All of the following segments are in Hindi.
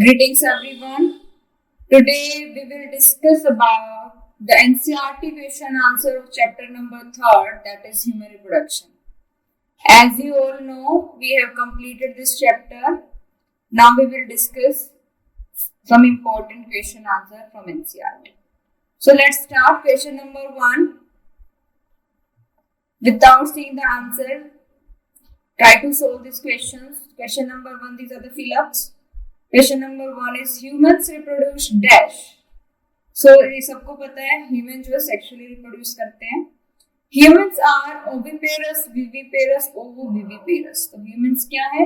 Greetings everyone. Today we will discuss about the NCERT question answer of chapter number 3, that is human reproduction. As you all know, we have completed this chapter. Now we will discuss some important question answer from NCERT. So let's start question number 1. Without seeing the answer, try to solve these questions. Question number 1, these are the fill-ups. Question number 1 is humans reproduce dash. So ये सबको पता है ह्यूमन जो है सेक्सुअली रिप्रोड्यूस करते हैं. Humans are oviparous, viviparous, ovoviviparous. तो humans क्या है?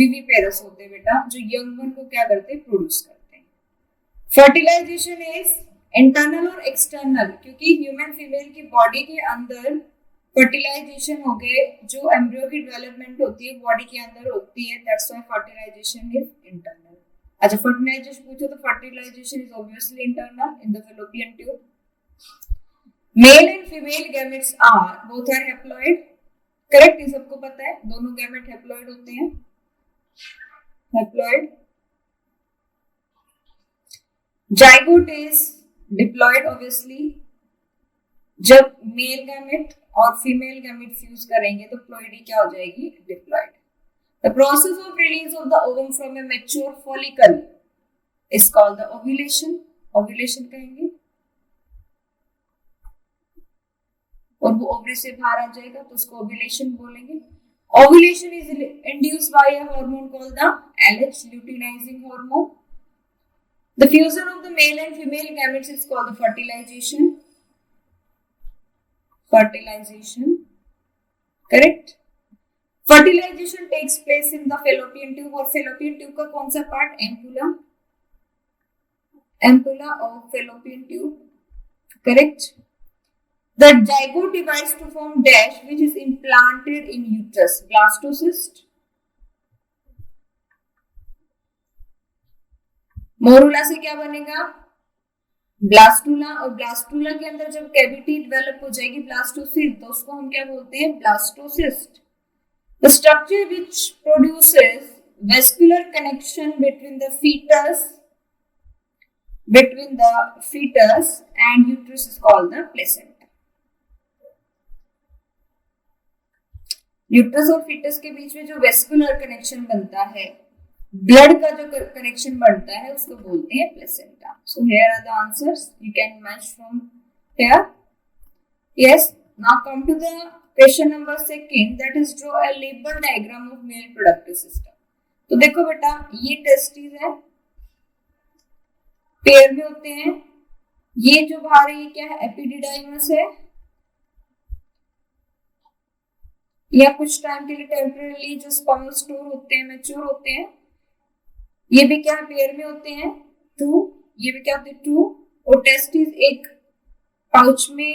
Viviparous होते हैं बेटा, जो यंग वन को क्या करते हैं? प्रोड्यूस करते हैं. फर्टिलाइजेशन इज इंटरनल और एक्सटर्नल, क्योंकि ह्यूमन फीमेल की बॉडी के अंदर फर्टिलाइजेशन हो गए, जो एम्ब्रियो की डेवलपमेंट होती है बॉडी के अंदर होती है, that's why fertilisation is internal. अच्छा, फर्टिलाइजेशन पूछो तो fertilisation is obviously internal in the fallopian tube. Male and female gametes are both are haploid. Correct, ये सबको पता है, दोनों गैमेट हैप्लॉइड होते हैं. Haploid. Zygote is diploid. Obviously जब मेल गैमेट और फीमेल गैमेट फ्यूज करेंगे तो प्लॉइडी क्या हो जाएगी? Diploid. The process of release of the ovum from a mature follicle is called the ovulation. Ovulation कहेंगे. और वो ओवरी से बाहर आ जाएगा तो उसको ovulation बोलेंगे. Ovulation is induced by a hormone called the LH, luteinizing hormone. The fusion of the male and female gametes is called the fertilization. Fertilization. Correct. Fertilisation takes place in the fallopian tube. और फेलोपियन ट्यूब का कौन सा part? Ampulla. Ampulla of fallopian tube. Correct. The zygote divides to form dash which is implanted in uterus. Blastocyst. Morula से क्या बनेगा? ब्लास्टुला. और ब्लास्टुला के अंदर जब कैविटी डेवलप हो जाएगी ब्लास्टोसिस्ट, तो उसको हम क्या बोलते हैं? Blastocyst. The structure which produces vascular connection between the fetus and uterus is called the placenta. Uterus और फीटस के बीच में जो वेस्कुलर कनेक्शन बनता है, ब्लड का जो कनेक्शन बनता है, उसको बोलते हैं placenta. So here are the answers. You can match from here. Yes. Now come to the question number 2, that is draw a label diagram of male reproductive system. तो देखो बेटा, ये टेस्टिस है, पेयर में होते हैं. ये जो बाहर है ये क्या है? एपिडिडाइमस है. या कुछ टाइम के लिए टेम्परेरी जो स्पर्म स्टोर होते हैं, मैच्योर होते हैं. ये भी क्या है? पेयर में होते हैं, 2. ये भी क्या होते हैं? 2. और टेस्टिस एक पाउच में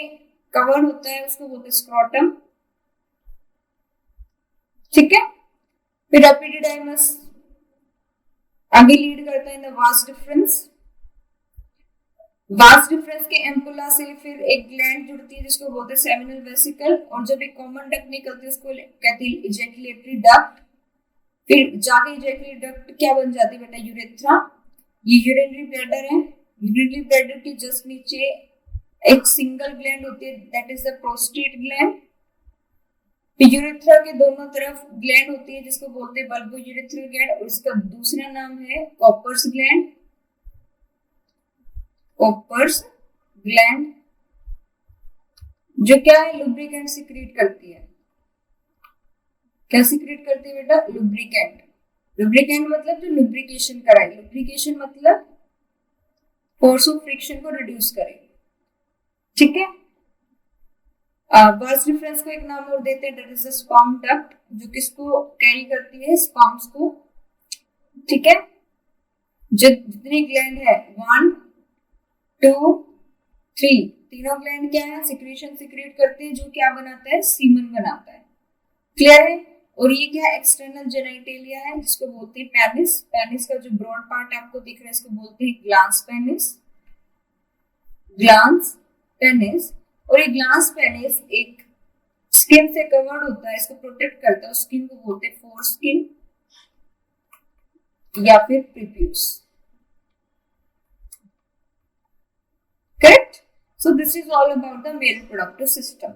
कवर होता है, उसको बोलते हैं स्क्रोटम. ठीक है. फिर एपिडिडाइमस आगे लीड करता है in the vas deferens. Vas deferens के एम्पुला से फिर एक ग्लैंड जुड़ती है जिसको बोलते हैं सेमिनल वेसिकल. और जब एक कॉमन डक्ट निकलती है उसको कहते हैं इजैकुलेटरी डक्ट. फिर जाके इजैकुलेटरी डक्ट क्या बन जाती है बेटा? यूरेथ्रा. ये यूरिनरी ब्लैडर है. यूरिनरी ब्लैडर के जस्ट नीचे एक सिंगल ग्लैंड होती है, that is the prostate gland. Urethra के दोनों तरफ ग्लैंड होती है जिसको बोलते हैं बल्बो यूरेथ्रल ग्लैंड. और इसका दूसरा नाम है कॉपर्स ग्लैंड. कॉपर्स ग्लैंड जो क्या है? लुब्रिकेंट सिक्रीट करती है. क्या सिक्रीट करती है बेटा? लुब्रिकेंट. लुब्रिकेंट मतलब जो लुब्रिकेशन कराए. लुब्रिकेशन मतलब फोर्स ऑफ फ्रिक्शन को रिड्यूस करे. ठीक है. वास डिफरेंस को एक नाम और देते हैं, that is the sperm duct, जो किसको कैरी करती है? स्पर्म्स को. ठीक है. जितनी ग्लैंड है 1, 2, 3, तीनों ग्लैंड क्या है? सिक्रीशन सिक्रीट करते हैं, जो क्या बनाता है? सीमन बनाता है. क्लियर है. और ये क्या है? एक्सटर्नल जेनिटेलिया है जिसको बोलते हैं पेनिस. पेनिस का जो ब्रॉड पार्ट आपको दिख रहा है इसको बोलते हैं ग्लांस पेनिस. Glans penis. और ये ग्लास पेनिस एक स्किन से कवर्ड होता है, इसको प्रोटेक्ट करता है. स्किन को बोलते हैं फोर स्किन. या फिर prepuce. Correct. So this is all about the male reproductive system.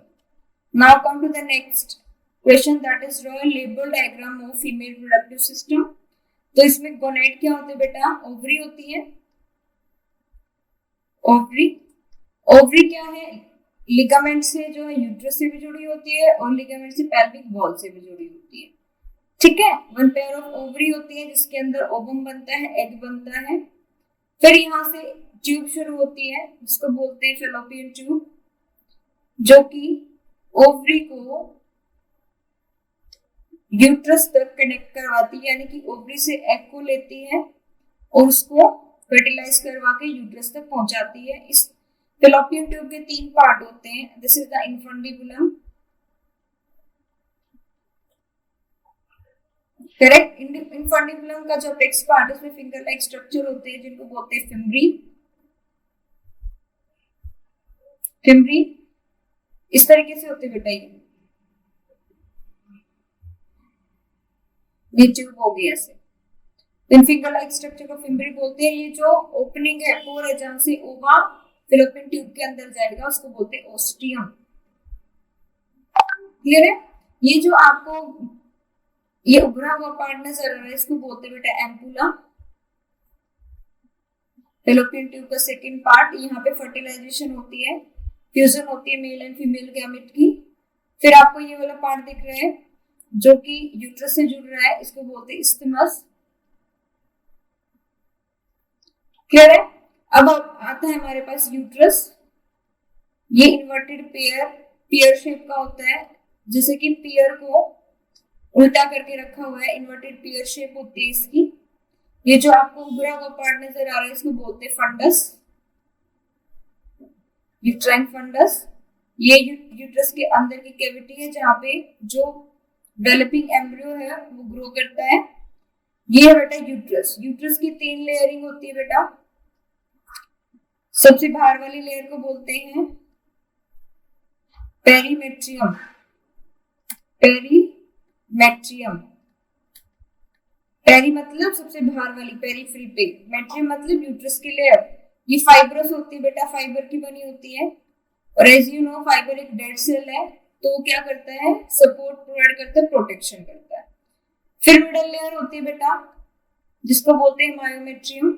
Now come to the next question, that is draw label diagram of female reproductive system. तो इसमें गोनेट क्या होते हैं बेटा? ओवरी होती है। ओवरी, ओवरी क्या है? लिगामेंट से जो है यूट्रस से भी जुड़ी होती है और लिगामेंट से पेल्विक वॉल से भी जुड़ी होती है। ठीक है, वन पेयर ऑफ ओवरी होती है जिसके अंदर ओवम बनता है, एग बनता है। फिर यहाँ से ट्यूब शुरू होती है जिसको बोलते हैं फेलोपियन ट्यूब, जो कि ओवरी को यूट्रस तक कनेक्ट करवाती है, यानी कि ओवरी से एग को लेती है और उसको फर्टिलाइज करवा के यूट्रस तक पहुंचाती है। इस फेलोपियन ट्यूब के 3 पार्ट होते हैं। This is the infundibulum, correct. Infundibulum का जो अपेक्स पार्ट है उसमें फिंगर लाइक स्ट्रक्चर होते हैं जिनको बोलते हैं फिम्ब्री। फिम्ब्री इस तरीके से होते बेटा, ये ट्यूब हो गया ऐसे। फिंगर लाइक स्ट्रक्चर को फिम्ब्री बोलते हैं। ये जो ओपनिंग है, पोर है, जहां से ओवा फेलोपियन ट्यूब के अंदर जाएगा उसको बोलते हैं ओस्टियम। क्लियर है? ये जो आपको ये उभरा हुआ पार्ट नजर आ रहा है इसको बोलते हैं बेटा एम्पुला, फेलोपियन ट्यूब का सेकंड पार्ट। यहाँ पे फर्टिलाइजेशन होती है, फ्यूजन होती है मेल एंड फीमेल गैमेट की। फिर आपको ये वाला पार्ट दिख रहा है जो कि यूट्रस से जुड़ रहा है, इसको बोलते हैं इस्थमस। क्लियर है? अब आता है हमारे पास यूट्रस। ये इन्वर्टेड पेयर शेप का होता है, जैसे कि पेयर को उल्टा करके रखा हुआ है, इन्वर्टेड पेयर शेप होती है इसकी। ये जो आपको उभरा हुआ पार्ट नजर आ रहा है इसको बोलते हैं फंडस, यूट्राइन फंडस। ये यूट्रस के अंदर की कैविटी है जहाँ पे जो डेवलपिंग एम्ब्रियो है वो ग्रो करता है। ये है बेटा यूट्रस। यूट्रस की 3 लेयरिंग होती है बेटा। सबसे बाहर वाली लेयर को बोलते हैं पेरीमेट्रियम, पेरीमेट्रियम। पेरी मतलब सबसे बाहर वाली, पेरीफ्री पे, मेट्रियम मतलब यूट्रस की लेयर। ये फाइब्रस होती है बेटा, फाइबर की बनी होती है। और एज यू नो फाइबर एक डेड सेल है, तो क्या करता है? सपोर्ट प्रोवाइड करता है, प्रोटेक्शन करता है। फिर मिडल लेयर होती है बेटा जिसको बोलते हैं मायोमेट्रियम,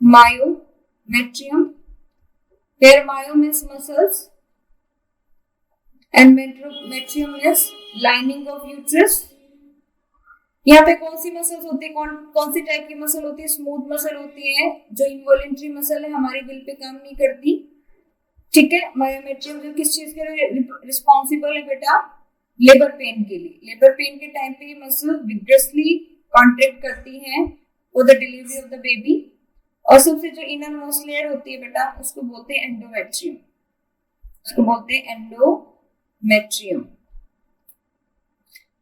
मायोमेट्रियम। फिर myo means muscles and मेट्रियम means lining of uterus. यहाँ पे कौन सी मसल्स होती है, कौन सी टाइप की मसल होती है? स्मूथ मसल होती है, जो इनवॉलेंट्री मसल है, हमारी विल पे काम नहीं करती। ठीक है। मायोमेट्रियम जो किस चीज के लिए रिस्पॉन्सिबल है बेटा? लेबर पेन के लिए। लेबर पेन के टाइम पे ये मसल विग्रसली कॉन्ट्रैक्ट करती है for the delivery of the baby. और सबसे जो इनर मोस्ट लेयर होती है बेटा उसको बोलते हैं एंडोमेट्रियम, उसको बोलते हैं एंडोमेट्रियम।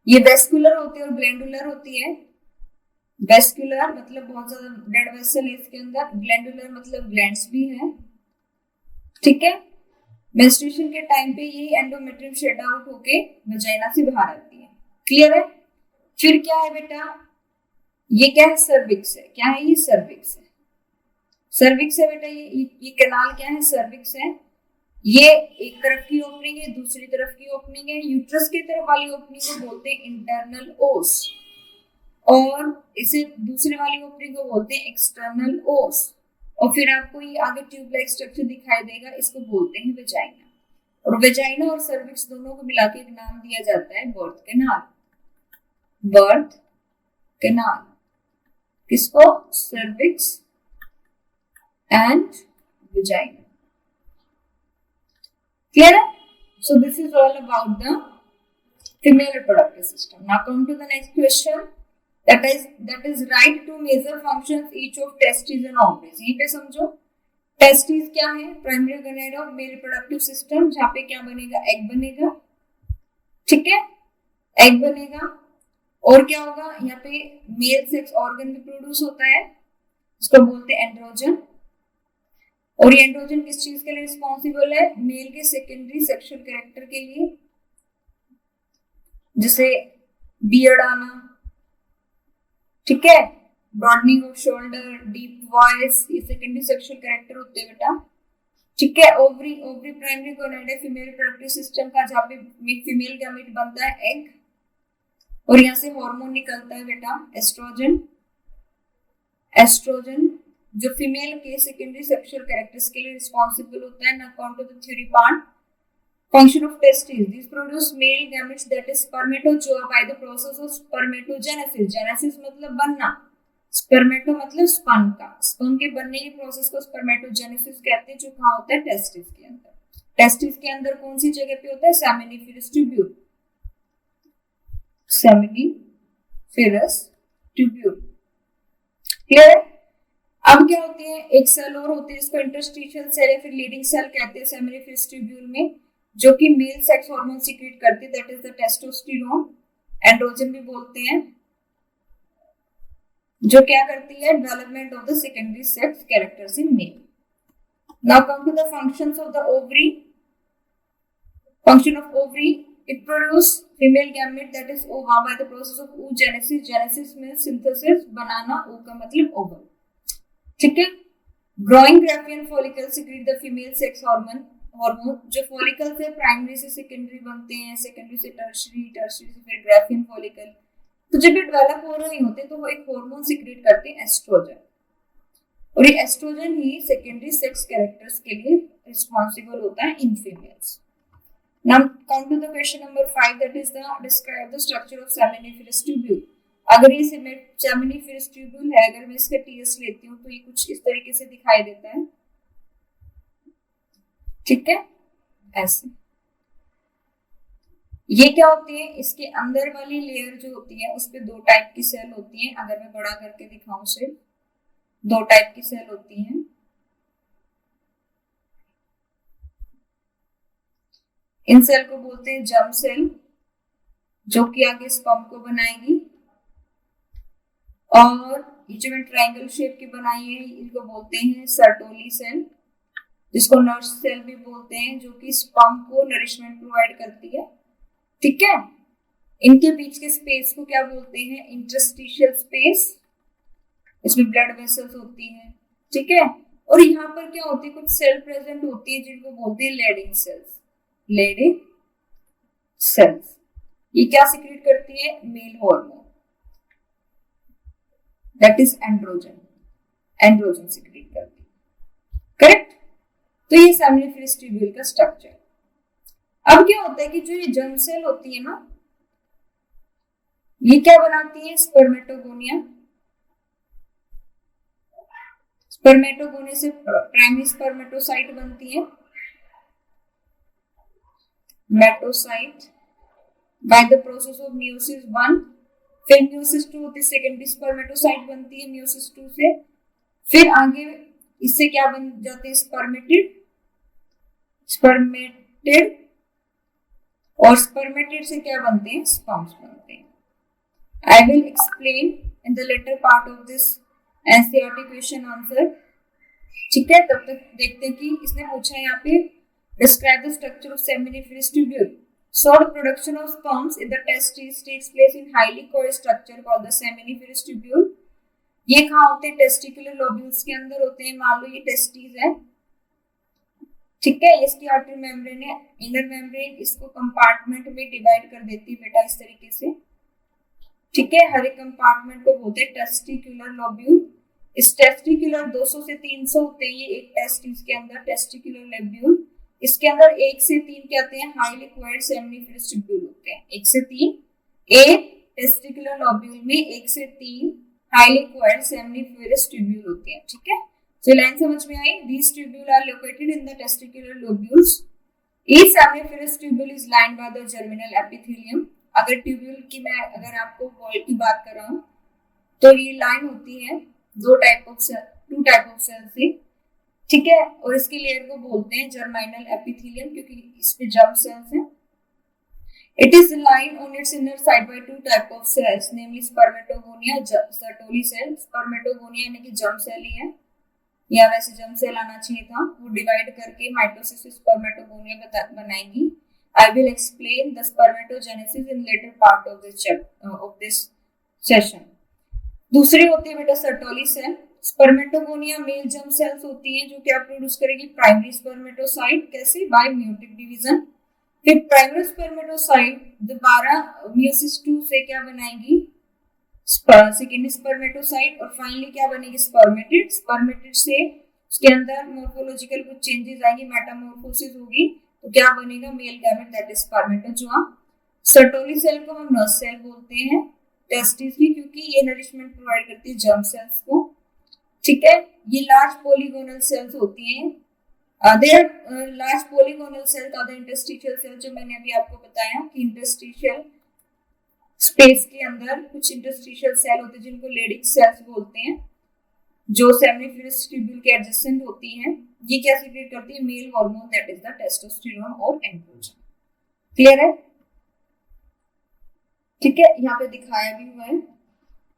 ये वेस्कुलर होती है और ग्लैंडुलर होती है। वेस्कुलर मतलब बहुत ज्यादा ब्लड वेसल है इसके अंदर, ग्लैंडुलर मतलब ग्लैंड्स भी है। ठीक है। मेंस्ट्रुएशन के टाइम पे ये एंडोमेट्रियम शेड आउट होके वजाइना से बाहर आती है। क्लियर है? फिर क्या है बेटा? ये क्या है? सर्विक्स है। क्या है ये? सर्विक्स है। सर्विक्स है बेटा, ये कैनाल क्या है? सर्विक्स है। ये एक तरफ की ओपनिंग है, दूसरी तरफ की ओपनिंग है। यूट्रस की तरफ वाली ओपनिंग को बोलते हैं इंटरनल ओस और इसे दूसरी वाली ओपनिंग को बोलते हैं एक्सटर्नल ओस। और फिर आपको ये आगे ट्यूब लाइक स्ट्रक्चर दिखाई देगा, इसको बोलते हैं वेजाइना। और वेजाइना और सर्विक्स दोनों को मिला के एक नाम दिया जाता है बर्थ कैनाल। बर्थ कैनाल किसको? Cervix and vagina. Clear? So this is all about the female reproductive system. Now come to the next question. That is write two major functions each of testes and ovaries. यहीं पे समझो टेस्टिस क्या है? Primary organoid of male reproductive system, जहाँ पे क्या बनेगा? एग बनेगा। ठीक है, एग बनेगा। और क्या होगा? यहाँ पे मेल सेक्स ऑर्गन भी प्रोड्यूस होता है, उसको बोलते हैं एंड्रोजन। और ये एंड्रोजन किस चीज के लिए रिस्पॉन्सिबल है? मेल के सेकेंडरी सेक्सुअल कैरेक्टर के लिए, जैसे बियर्ड आना, ठीक है, broadening off shoulder, deep voice, ये सेकेंडरी सेक्सुअल कैरेक्टर होते हैं बेटा। ठीक है, ओवरी ओवरी प्राइमरी गोनाड है फीमेल रिप्रोडक्टिव सिस्टम का, जहाँ पे फीमेल गैमेट बनता है एग, और यहाँ से हार्मोन निकलता है बेटा एस्ट्रोजन। एस्ट्रोजन जो फीमेल के सेकेंडरी सेक्सुअल कैरेक्टर्स के लिए रिस्पॉन्सिबल होता है, according to the theory part. Function of testes, these produce male gametes that is spermatozoa by the process of spermatogenesis. Genesis मतलब बनना, spermato मतलब स्पर्म का, स्पर्म के बनने की प्रोसेस को spermatogenesis कहते हैं, जो कहाँ होता है टेस्टिस के अंदर। टेस्टिस के अंदर कौन सी जगह पे होता है, seminiferous tubule, seminiferous tubule. Clear? अब क्या होती है, एक सेल और होती है जिसको इंटरस्टिशियल सेल या फिर लीडिंग सेल कहते हैं सेमिनिफेरस ट्यूब्यूल में, जो कि मेल सेक्स हार्मोन सीक्रेट करती है, that is the testosterone, androgen भी बोलते हैं, जो क्या करती है, development of the secondary sex characters in male. Now come to the functions of the ovary. Function of ovary, it produce female gamete that is ova by the process of oogenesis। Genesis में सिंथेसिस, बनाना, ओ का मतलब ओवम। ठीक है, growing Graafian follicle secrete the female sex hormone. जो फॉलिकल से प्राइमरी से सेकेंडरी बनते हैं, सेकेंडरी से टर्शियरी, टर्शियरी से फिर ग्राफियन फॉलिकल, तो जब ये डेवलप हो रहे होते तो वो एक हार्मोन सीक्रेट करते हैं एस्ट्रोजन, और ये एस्ट्रोजन ही सेकेंडरी सेक्स कैरेक्टर्स के लिए रिस्पॉन्सिबल होता है in females. Now come to the question number 5, that is the describe the structure of seminiferous tubule. अगर ये सेमिनिफेरस ट्यूब्यूल है, अगर मैं इसका टीएस लेती हूँ तो ये कुछ इस तरीके से दिखाई देता है। ठीक है, ऐसे ये क्या होती है, इसके अंदर वाली लेयर जो होती है उस पे दो टाइप की सेल होती है। अगर मैं बड़ा करके दिखाऊं से, दो टाइप की सेल होती हैं। इन सेल को बोलते हैं जर्म सेल, जो कि आगे स्पर्म को बनाएगी, और ये जो मैं ट्रायंगल शेप की बनाई है इनको बोलते हैं सर्टोली सेल, जिसको नर्स सेल भी बोलते हैं, जो कि स्पर्म को नरिशमेंट प्रोवाइड करती है। ठीक है, इनके बीच के स्पेस को क्या बोलते हैं, इंटरस्टिशियल स्पेस, इसमें ब्लड वेसल्स होती हैं। ठीक है, और यहाँ पर क्या होती है, कुछ सेल प्रेजेंट होती है जिनको बोलते हैं लेडिंग सेल्स। लेडिंग सेल्स ये क्या सीक्रेट करती है, male hormone, that is androgen, androgen secret करती है। करेक्ट? तो ये सेमिनिफेरस ट्यूब्यूल का स्ट्रक्चर। अब क्या होता है कि जो ये जर्म सेल होती है ना, ये क्या बनाती है, स्पर्मेटोगोनिया। स्पर्मेटोगोनिया से प्राइमरी स्पर्मेटोसाइट बनती है, मेटोसाइट, by the process of meiosis 1। फिर मियोसिस 2 होती है, सेकेंडरी स्पर्मेटोसाइट बनती है मियोसिस 2 से। फिर आगे इससे क्या बन जाते हैं, स्पर्मेटिड, स्पर्मेटिड, और स्पर्मेटिड से क्या बनते हैं, स्पर्म्स बनते हैं। I will explain in the later part of this NCERT question answer. ठीक है, तब तक देखते हैं कि इसने पूछा है यहाँ पे, describe the structure of seminiferous tubule. So the production of sperms in the testes takes place in highly coiled structure called the seminiferous tubule। ये कहाँ होते हैं, टेस्टिकुलर लोब्यूल्स के अंदर होते हैं। मान लो ये टेस्टिस है, ठीक है, इसकी आउटर मेम्ब्रेन है, इनर मेम्ब्रेन इसको कंपार्टमेंट में डिवाइड कर देती है बेटा इस तरीके से। ठीक है, हर एक कंपार्टमेंट को बोलते हैं टेस्टिकुलर लोब्यूल। इस टेस्टिकुलर 200 से 300 होते हैं ये एक टेस्टिस के अंदर, टेस्टिकुलर लोब्यूल। इसके अंदर 1 से 3 कहते हैं हाईली कोएड सेमिनिफेरस ट्यूब्यूल होते हैं। 1 से 3 एक टेस्टिकुलर लोब्यूल में 1 से 3 हाईली कोएड सेमिनिफेरस ट्यूब्यूल होते हैं। ठीक है, so लाइन समझ में आई। These tubule are located in the testicular lobules। Each seminiferous tubule is lined by the germinal epithelium। अगर ट्यूब्यूल की मैं अगर आपको वॉल की बात कर रहा हूँ तो ये लाइन होती है टू टाइप ऑफ सेल से। ठीक है, और इसके लेयर को बोलते हैं जर्मिनल एपिथेलियम, क्योंकि इस पे जर्म सेल्स हैं। It is line on its inner side by two type of cells, namely spermatogonia, Sertoli cell. Spermatogonia यानी कि जर्म सेल ही है, या वैसे जर्म सेल आना चाहिए था, वो डिवाइड करके माइटोसिस स्पर्मेटोगोनिया बनाएगी। I will explain the spermatogenesis in later part of this session. दूसरी होती है बेटा Sertoli cell. Spermatogonia male germ cells होती है जो क्या प्रोड्यूस करेगी, प्राइमरी स्पर्मेटोसाइट। कैसे, बाय म्यूटेट डिवीजन। फिर प्राइमरी स्पर्मेटोसाइट दोबारा मियोसिस 2 से क्या बनाएगी, सेकेंडरी स्पर्मेटोसाइट, और फाइनली क्या बनेगी, स्पर्मेटिड। स्पर्मेटिड से उसके अंदर मोर्फोलॉजिकल कुछ चेंजेस आएंगे, मेटामॉर्फोसिस होगी, तो क्या बनेगा, male gamete, that is spermatozoa. Sertoli cell को हम नर्स सेल बोलते हैं टेस्टिस की, क्योंकि ये नरिशमेंट प्रोवाइड करती है जर्म सेल्स को। ठीक है, ये लार्ज पॉलीगोनल सेल्स होती हैं। Their large polygonal cells are the interstitial cell, जो मैंने अभी आपको बताया कि इंटरस्टिशियल स्पेस के अंदर कुछ इंटरस्टिशियल सेल होते हैं जिनको लेडिक सेल्स बोलते हैं, जो सेमिनिफरस ट्यूब्यूल के एडजेसेंट होती हैं। ये क्या सीक्रेट करती है, male hormone, that is the testosterone और एंड्रोजन। क्लियर है? ठीक है, यहाँ पे दिखाया भी हुआ है।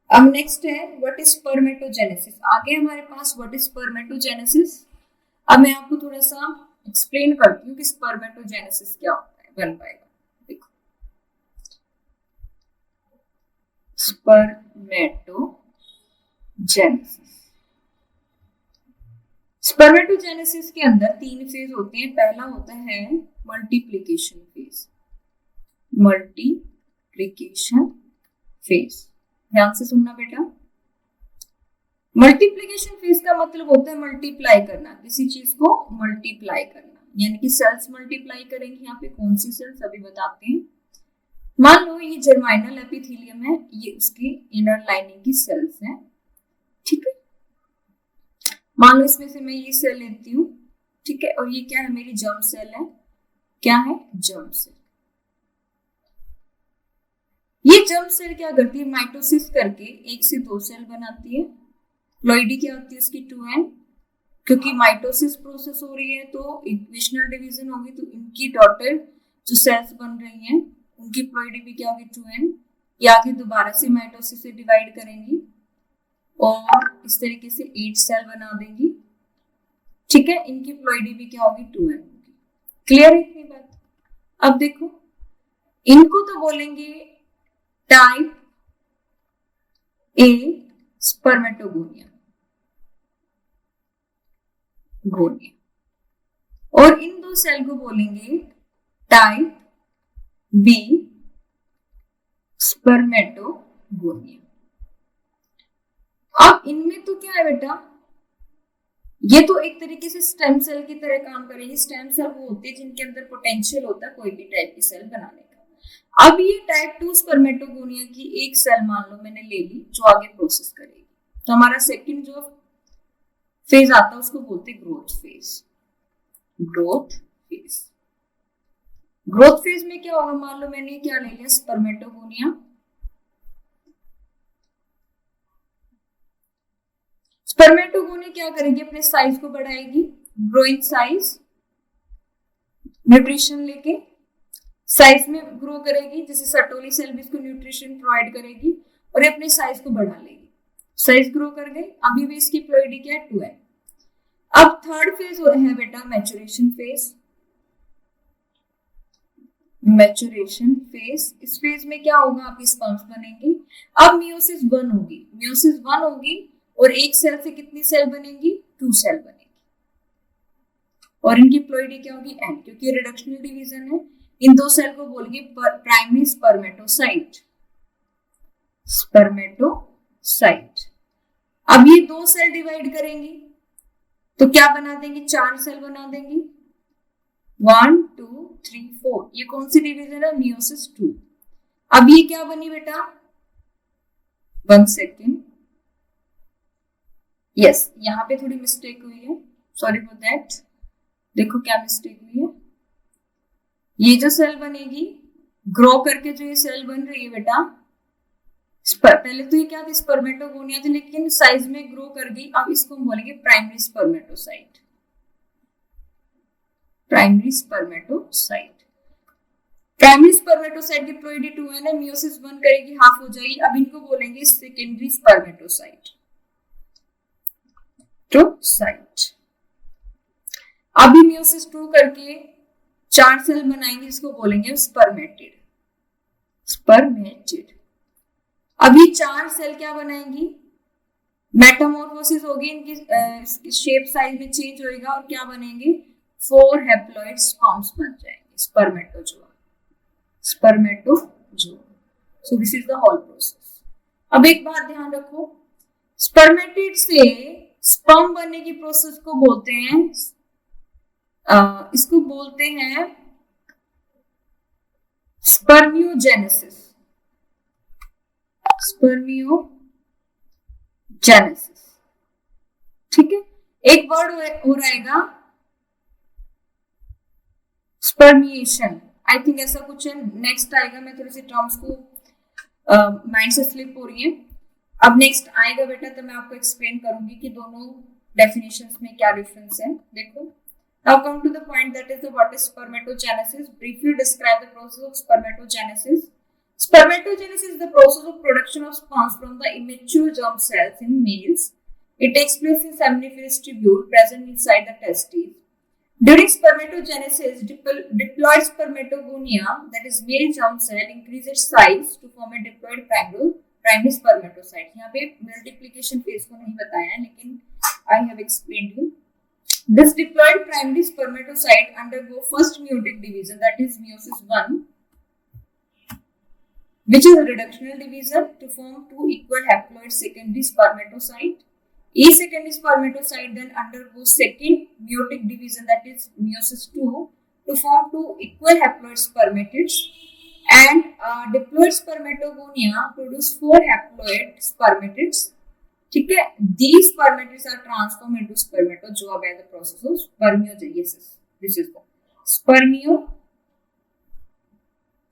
अब नेक्स्ट है व्हाट इज स्पर्मेटोजेनेसिस। आगे हमारे पास व्हाट इज स्पर्मेटोजेनेसिस। अब मैं आपको थोड़ा सा एक्सप्लेन करती हूँ कि स्पर्मेटोजेनेसिस क्या होता है, बन पाएगा। देखो, स्पर्मेटोजेनेसिस के अंदर 3 फेज होते हैं। पहला होता है मल्टीप्लिकेशन फेज। मल्टीप्लिकेशन फेज, ध्यान से सुनना बेटा। मल्टीप्लिकेशन फेज का मतलब होता है मल्टीप्लाई करना, किसी चीज को मल्टीप्लाई करना, यानी कि सेल्स मल्टीप्लाई करेंगे। यहाँ पे कौन सी सेल्स अभी बताते हैं। मान लो ये जर्माइनल एपिथेलियम है, ये उसकी इनर लाइनिंग की सेल्स हैं। ठीक है, मान लो इसमें से मैं ये सेल लेती हूँ, ठीक है, और ये क्या है, मेरी जर्म सेल है। क्या है, जर्म सेल। ये जर्म सेल क्या करती है, माइटोसिस करके 1 से 2 सेल बनाती है। प्लॉइडी क्या होती है उसकी, 2n, क्योंकि माइटोसिस प्रोसेस हो रही है तो इक्वेशनल डिवीजन होगी, तो इनकी डॉटर जो सेल्स बन रही हैं उनकी प्लॉइडी भी क्या होगी, 2n। ये आगे दोबारा से माइटोसिस से डिवाइड करेंगी और इस तरीके से 8 सेल बना देंगी। ठीक है, इनकी प्लॉइडी भी क्या होगी, 2n होगी। क्लियर है इतनी बात। अब देखो, इनको तो बोलेंगे टाइप ए स्पर्मेटोगोनिया, और इन 2 सेल को बोलेंगे टाइप बी स्पर्मेटोगोनिया। अब इनमें तो क्या है बेटा, ये तो एक तरीके से स्टेम सेल की तरह काम करेगी। स्टेम सेल वो होती है जिनके अंदर पोटेंशियल होता है कोई भी टाइप की सेल बनाने का। अब ये टाइप 2 स्पर्मेटोगोनिया की एक सेल मान लो मैंने ले ली जो आगे प्रोसेस करेगी, तो हमारा सेकंड जो फेज आता है उसको बोलते हैं growth phase. Growth phase, growth phase में क्या होगा, मान लो मैंने क्या ले लिया, स्पर्मेटोगोनिया। स्पर्मेटोगोनिया क्या करेगी, अपने साइज को बढ़ाएगी, ग्रोइंग साइज, न्यूट्रिशन लेके साइज में ग्रो करेगी। जैसे सर्टोली सेल भी इसको न्यूट्रिशन प्रोवाइड करेगी और ये अपने साइज को बढ़ा लेगी। साइज ग्रो कर गई, अभी भी इसकी प्लॉइडी क्या है, 2 है। अब थर्ड फेज है बेटा मैच्योरेशन फेज। मैच्योरेशन फेज, इस फेज में क्या होगा, आपकी स्पर्म्स बनेंगी। अब मियोसिस 1 होगी, मियोसिस 1 होगी और एक सेल से कितनी सेल बनेंगी, 2 सेल बनेगी, और इनकी प्लॉइडी क्या होगी, n, क्योंकि रिडक्शनल डिवीजन है। इन 2 सेल को बोलेंगे प्राइमरी स्पर्मेटोसाइट। स्पर्मेटोसाइट। अब ये 2 सेल डिवाइड करेंगी तो क्या बना देंगी, 4 सेल बना देंगी, 1 2 3 4। ये कौन सी डिवीजन है, मियोसिस 2। अब ये क्या बनी बेटा, 1 सेकेंड, यस, यहाँ पे थोड़ी मिस्टेक हुई है, सॉरी फॉर दैट। देखो क्या मिस्टेक हुई है, ये जो सेल बनेगी ग्रो करके, जो ये सेल बन रही है बेटा, पहले तो ये क्या थी, स्पर्मेटोगोनिया थी, लेकिन साइज में ग्रो कर गई। अब इसको हम बोलेंगे primary spermatocyte. Primary spermatocyte. Primary spermatocyte की प्लॉइडी 2 है ना, मियोसिस 1 करेगी, हाफ हो जाएगी। अब इनको बोलेंगे सेकेंडरी स्पर्मेटोसाइट। साइट। अभी मियोसिस 2 करके 4 सेल बनाएंगे, इसको बोलेंगे स्पर्मेटिड। स्पर्मेटिड। अभी 4 सेल क्या बनाएंगी, मेटामॉर्फोसिस होगी, इनकी शेप साइज में चेंज होएगा और क्या बनेंगे, 4 हैप्लॉइड स्पर्म्स बन जाएंगे, spermatozoa, spermatozoa. So this is the whole process. अब एक बात ध्यान रखो, स्पर्मेटिड से स्पर्म बनने की प्रोसेस को बोलते हैं, इसको बोलते हैं स्पर्मियोजेनेसिस, स्पर्मियोजेनेसिस। ठीक है, एक वर्ड हो रहेगा स्पर्मिएशन, आई थिंक ऐसा कुछ है, नेक्स्ट आएगा, मैं थोड़ी सी टर्म्स को माइंड से स्लिप हो रही है। अब नेक्स्ट आएगा बेटा तो मैं आपको एक्सप्लेन करूंगी कि दोनों डेफिनेशंस में क्या डिफरेंस है। देखो, now come to the point, that is the what is spermatogenesis. Briefly describe the process of spermatogenesis. Spermatogenesis is the process of production of sperms from the immature germ cells in males. It takes place in seminiferous tubule present inside the testes. During spermatogenesis, diploid spermatogonia, that is male germ cell, increases its size to form a diploid primary spermatocyte. यहाँ पे multiplication phase को नहीं बताया है, लेकिन I have explained you. This diploid primary spermatocyte undergo first meiotic division, that is meiosis 1. Which is a reductional division to form 2 equal haploid secondary spermatocyte. Each secondary spermatocyte then undergoes second meiotic division, that is meiosis 2, to form 2 equal haploid spermatids. And diploid spermatogonia produce 4 haploid spermatids. ठीक है, these spermatids are transformed into spermatozoa by the process of spermiogenesis. This is the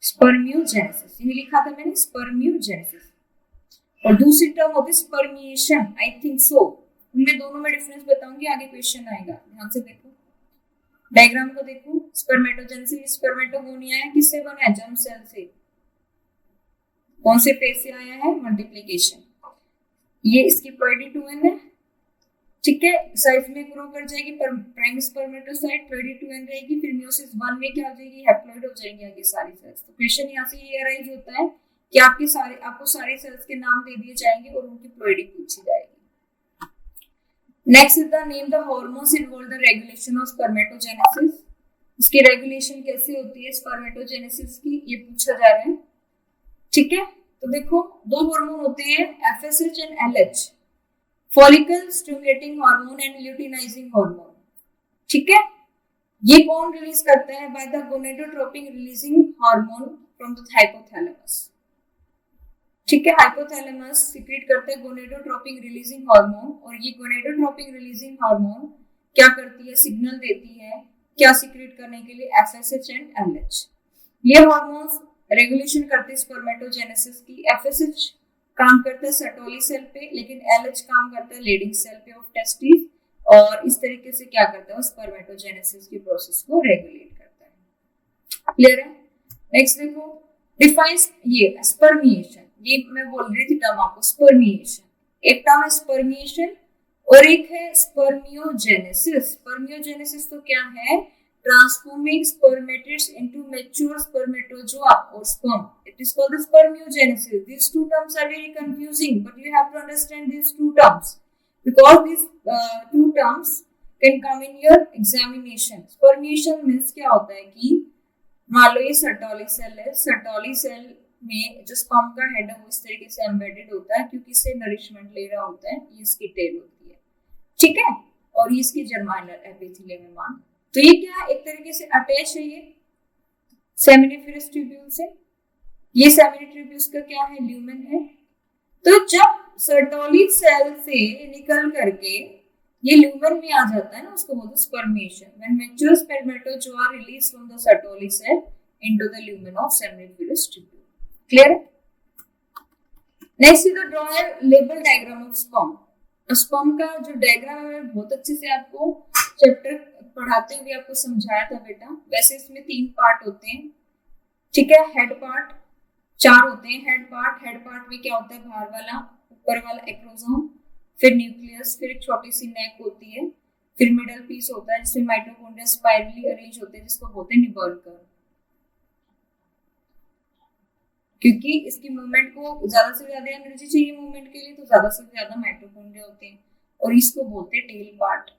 spermiogenesis, ये लिखा था मैंने, स्पर्मियोजेनेसिस। और दूसरी टर्म होती है स्पर्मिएशन, आई थिंक सो। उनमें दोनों में डिफरेंस बताऊंगी, आगे क्वेश्चन आएगा, ध्यान से देखो, डायग्राम को देखो। स्पर्मेटोजेनेसिस, स्पर्मेटोगोनिया है, किससे बना है, जर्म सेल से। कौन से फेज से आया है, मल्टीप्लिकेशन। ये इसकी प्लॉइडी 2n है, ठीक है, साइज में ग्रो कर जाएगी, प्राइमरी स्पर्मेटोसाइट प्लॉइडी 2n रहेगी, फिर मेयोसिस 1 में क्या हो जाएगी, हैप्लॉइड हो जाएंगे आगे सारी सेल्स। तो क्वेश्चन यहाँ से ये अराइज होता है कि आपको सारे सेल्स के नाम दे दिए जाएंगे और उनकी प्लॉइडी पूछी जाएगी। Next is the name the hormones involve the regulation of spermatogenesis. इसकी रेगुलेशन कैसे होती है स्पर्मेटोजेनेसिस की, ये पूछा जा रहा है। ठीक है, तो देखो, 2 हार्मोन होते हैं, FSH and LH, follicle stimulating hormone and luteinizing hormone. ठीक है, ये कौन रिलीज करता है, by the gonadotropin releasing hormone from the hypothalamus. ठीक है, हाइपोथैलेमस सीक्रेट करता है गोनेडोट्रोपिन रिलीजिंग हार्मोन, और ये गोनेडोट्रोपिन रिलीजिंग हार्मोन क्या करती है, सिग्नल देती है क्या सीक्रेट करने के लिए, FSH एंड LH। ये हार्मोन्स रेगुलेशन करते हैं स्पर्मेटोजेनेसिस की। FSH काम करता है सर्टोली सेल पे, लेकिन LH काम करता है लीडिंग सेल पे ऑफ टेस्टिस, और इस तरीके से क्या करता है, स्पर्मेटोजेनेसिस की प्रोसेस को रेगुलेट करता है। क्लियर है। नेक्स्ट देखो, डिफाइंस ये स्पर्मिएशन, ये मैं बोल रही थी टर्म आपको, स्पर्मिएशन। एक टर्म है स्पर्मिएशन और एक है स्पर्मियोजेनेसिस। स्पर्मियोजेनेसिस तो क्या है, transforming spermatids into mature spermatozoa or sperm. It is called the spermiogenesis. These two terms are very confusing, but you have to understand these two terms because these two terms can come in your examination. Spermiation means क्या होता है कि मान लो ये सर्टोली सेल है, सर्टोली सेल में जो स्पर्म का हेड है वो इस तरीके से एम्बेडेड होता है क्योंकि इससे नरिशमेंट ले रहा होता है, ये इसकी टेल होती है। ठीक है, और ये इसकी जर्माइनल एपिथेलियम में मान, तो ये क्या है, एक तरीके से अटैच है ये सेमिनिफेरस ट्यूब्यूल से। ये सेमिनिट्यूब्यूल्स का क्या है, ल्यूमेन है। तो जब सर्टोली सेल से निकल करके ये ल्यूमेन में आ जाता है ना, उसको बोलते हैं spermiation. When mature spermatozoa release from the Sertoli cell into the lumen of seminiferous tubule. Clear है। Next is the draw a label diagram of sperm. Sperm का जो डायग्राम है बहुत अच्छे से आपको चैप्टर पढ़ाते हुए आपको समझाया था बेटा। वैसे इसमें 3 पार्ट होते हैं, ठीक है, हेड पार्ट 4 होते हैं। हेड पार्ट में क्या होता है, बाहर वाला, ऊपर वाला एक्रोसोम, फिर न्यूक्लियस, फिर एक छोटी सी नेक होती है, फिर मिडल पीस होता है जिसमें माइटोकॉन्ड्रिया स्पाइरली अरेंज होते हैं जिसको बोलते हैं निबल्कर। क्योंकि इसकी मूवमेंट को ज्यादा से ज्यादा एनर्जी चाहिए मूवमेंट के लिए, तो ज्यादा से ज्यादा माइटोकॉन्ड्रिया होते हैं और इसको बोलते हैं टेल पार्ट।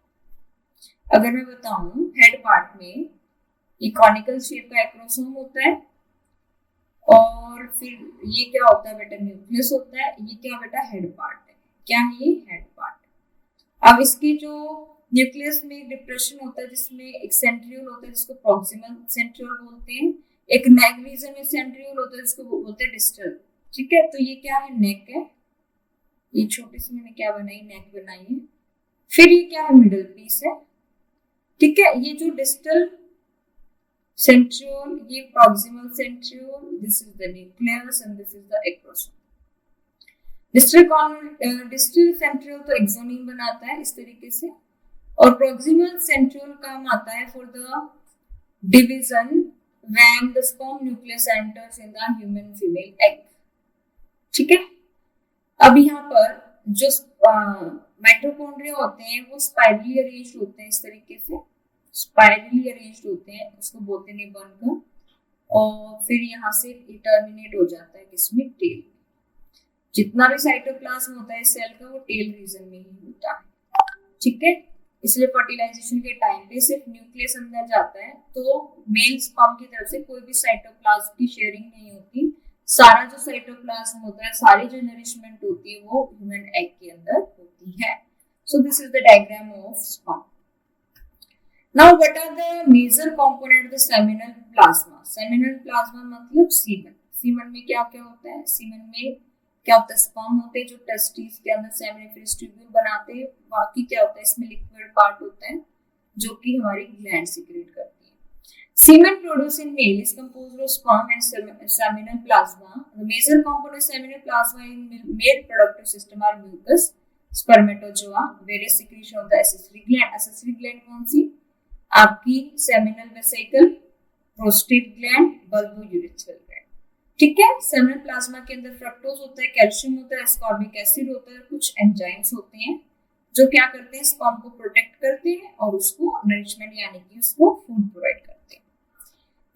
अगर मैं बताऊं हेड पार्ट में ये कॉनिकल शेप का एक्रोसोम होता है और फिर ये क्या होता है बेटा, न्यूक्लियस होता है। ये क्या बेटा, हेड पार्ट है। क्या है ये, हेड पार्ट। अब इसके जो न्यूक्लियस में एक डिप्रेशन होता है जिसमें एक सेंट्रियोल होता है जिसको प्रॉक्सिमल सेंट्रियोल बोलते हैं, एक नेक रीजन में सेंट्रियोल होता है जिसको बोलते हैं डिस्टल। ठीक है, तो ये क्या है, नेक है। ये छोटी सी मैंने क्या बनाई, नेक बनाई है। फिर ये क्या है, मिडल पीस है। ठीक है, ये जो डिस्टल सेंट्रियोल, ये proximal centriole, this is the nucleus and this is the acrosome. Distal centriole तो एक्सोनिम बनाता है इस तरीके से, और प्रॉक्सिमल सेंट्रियोल काम आता है for the division when the sperm nucleus enters in the human female egg. ठीक है, अब यहाँ पर जो माइटोकॉन्ड्रिया होते हैं वो स्पाइरली अरेंज्ड होते हैं, इस तरीके से स्पाइरली अरेंज्ड होते हैं, उसको बोलते हैं निबन का। और फिर यहाँ से टर्मिनेट हो जाता है किसमें, टेल। जितना भी साइटोप्लाज्म होता है सेल का वो टेल रीजन में ही होता है। ठीक है, इसलिए फर्टिलाइजेशन के टाइम पे सिर्फ न्यूक्लियस अंदर जाता है, तो मेल स्पर्म की तरफ से कोई भी साइटोप्लाज्म की शेयरिंग नहीं होती। सारा जो साइटोप्लाज्म होता है, सारी जो नरिशमेंट होती है वो ह्यूमन एग के अंदर होती है। सो this is the diagram of sperm. Now what are the major component of the seminal plasma? Seminal plasma मतलब सीमन। सीमन में क्या क्या होता है, सीमन में क्या होता है, स्पर्म होते हैं जो टेस्टिस के अंदर सेमिनिफरस ट्यूब्यूल बनाते हैं। बाकी क्या होता है, इसमें लिक्विड पार्ट होता है जो कि हमारी ग्लैंड सीक्रेट करती है। Semen produce in male is composed of sperm and seminal plasma. The major component seminal plasma in male productive system are mucus, spermatozoa, various secretion of the accessory gland. Accessory gland कौन सी, आपकी seminal vesicle, prostate gland, bulbourethral gland. ठीक है, सेमिनल प्लाज्मा के अंदर फ्रक्टोज होता है, कैल्शियम होता है, एस्कॉर्बिक एसिड होता है, कुछ एंजाइम्स होते हैं जो क्या करते हैं, स्पर्म को प्रोटेक्ट करते हैं और उसको नरिशमेंट यानी कि उसको फूड प्रोवाइड करते हैं।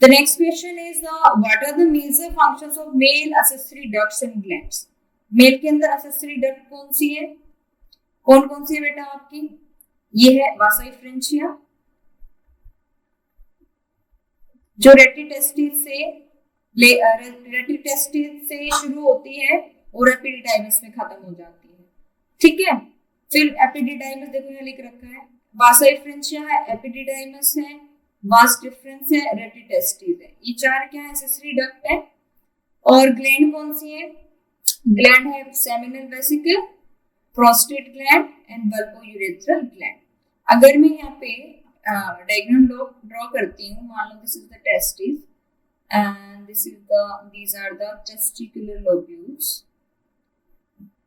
The next question is what are the major functions of male accessory ducts and glands. Male के अंदर एसेसरी डक्ट कौन सी है, कौन कौन सी है बेटा आपकी, ये है वासा एफरेंशिया जो रेटिटेस्टिस से शुरू होती है और एपिडिडाइमस में खत्म हो जाती है। ठीक है, फिर एपिडिडाइमस देखो यहाँ लिख रखा है, वासा एफरेंशिया है, एपिडिडाइमस है, वास डिफरेंस है, रेटिटेस्टिस है। ये चार क्या है, एसेसरी डक्ट है। और ग्लैंड कौन सी है, ग्लैंड है seminal vesicle, prostate gland and bulbourethral gland. अगर मैं यहाँ पे डायग्राम ड्रॉ करती हूँ, मान लो this is the testis and these are the testicular lobules,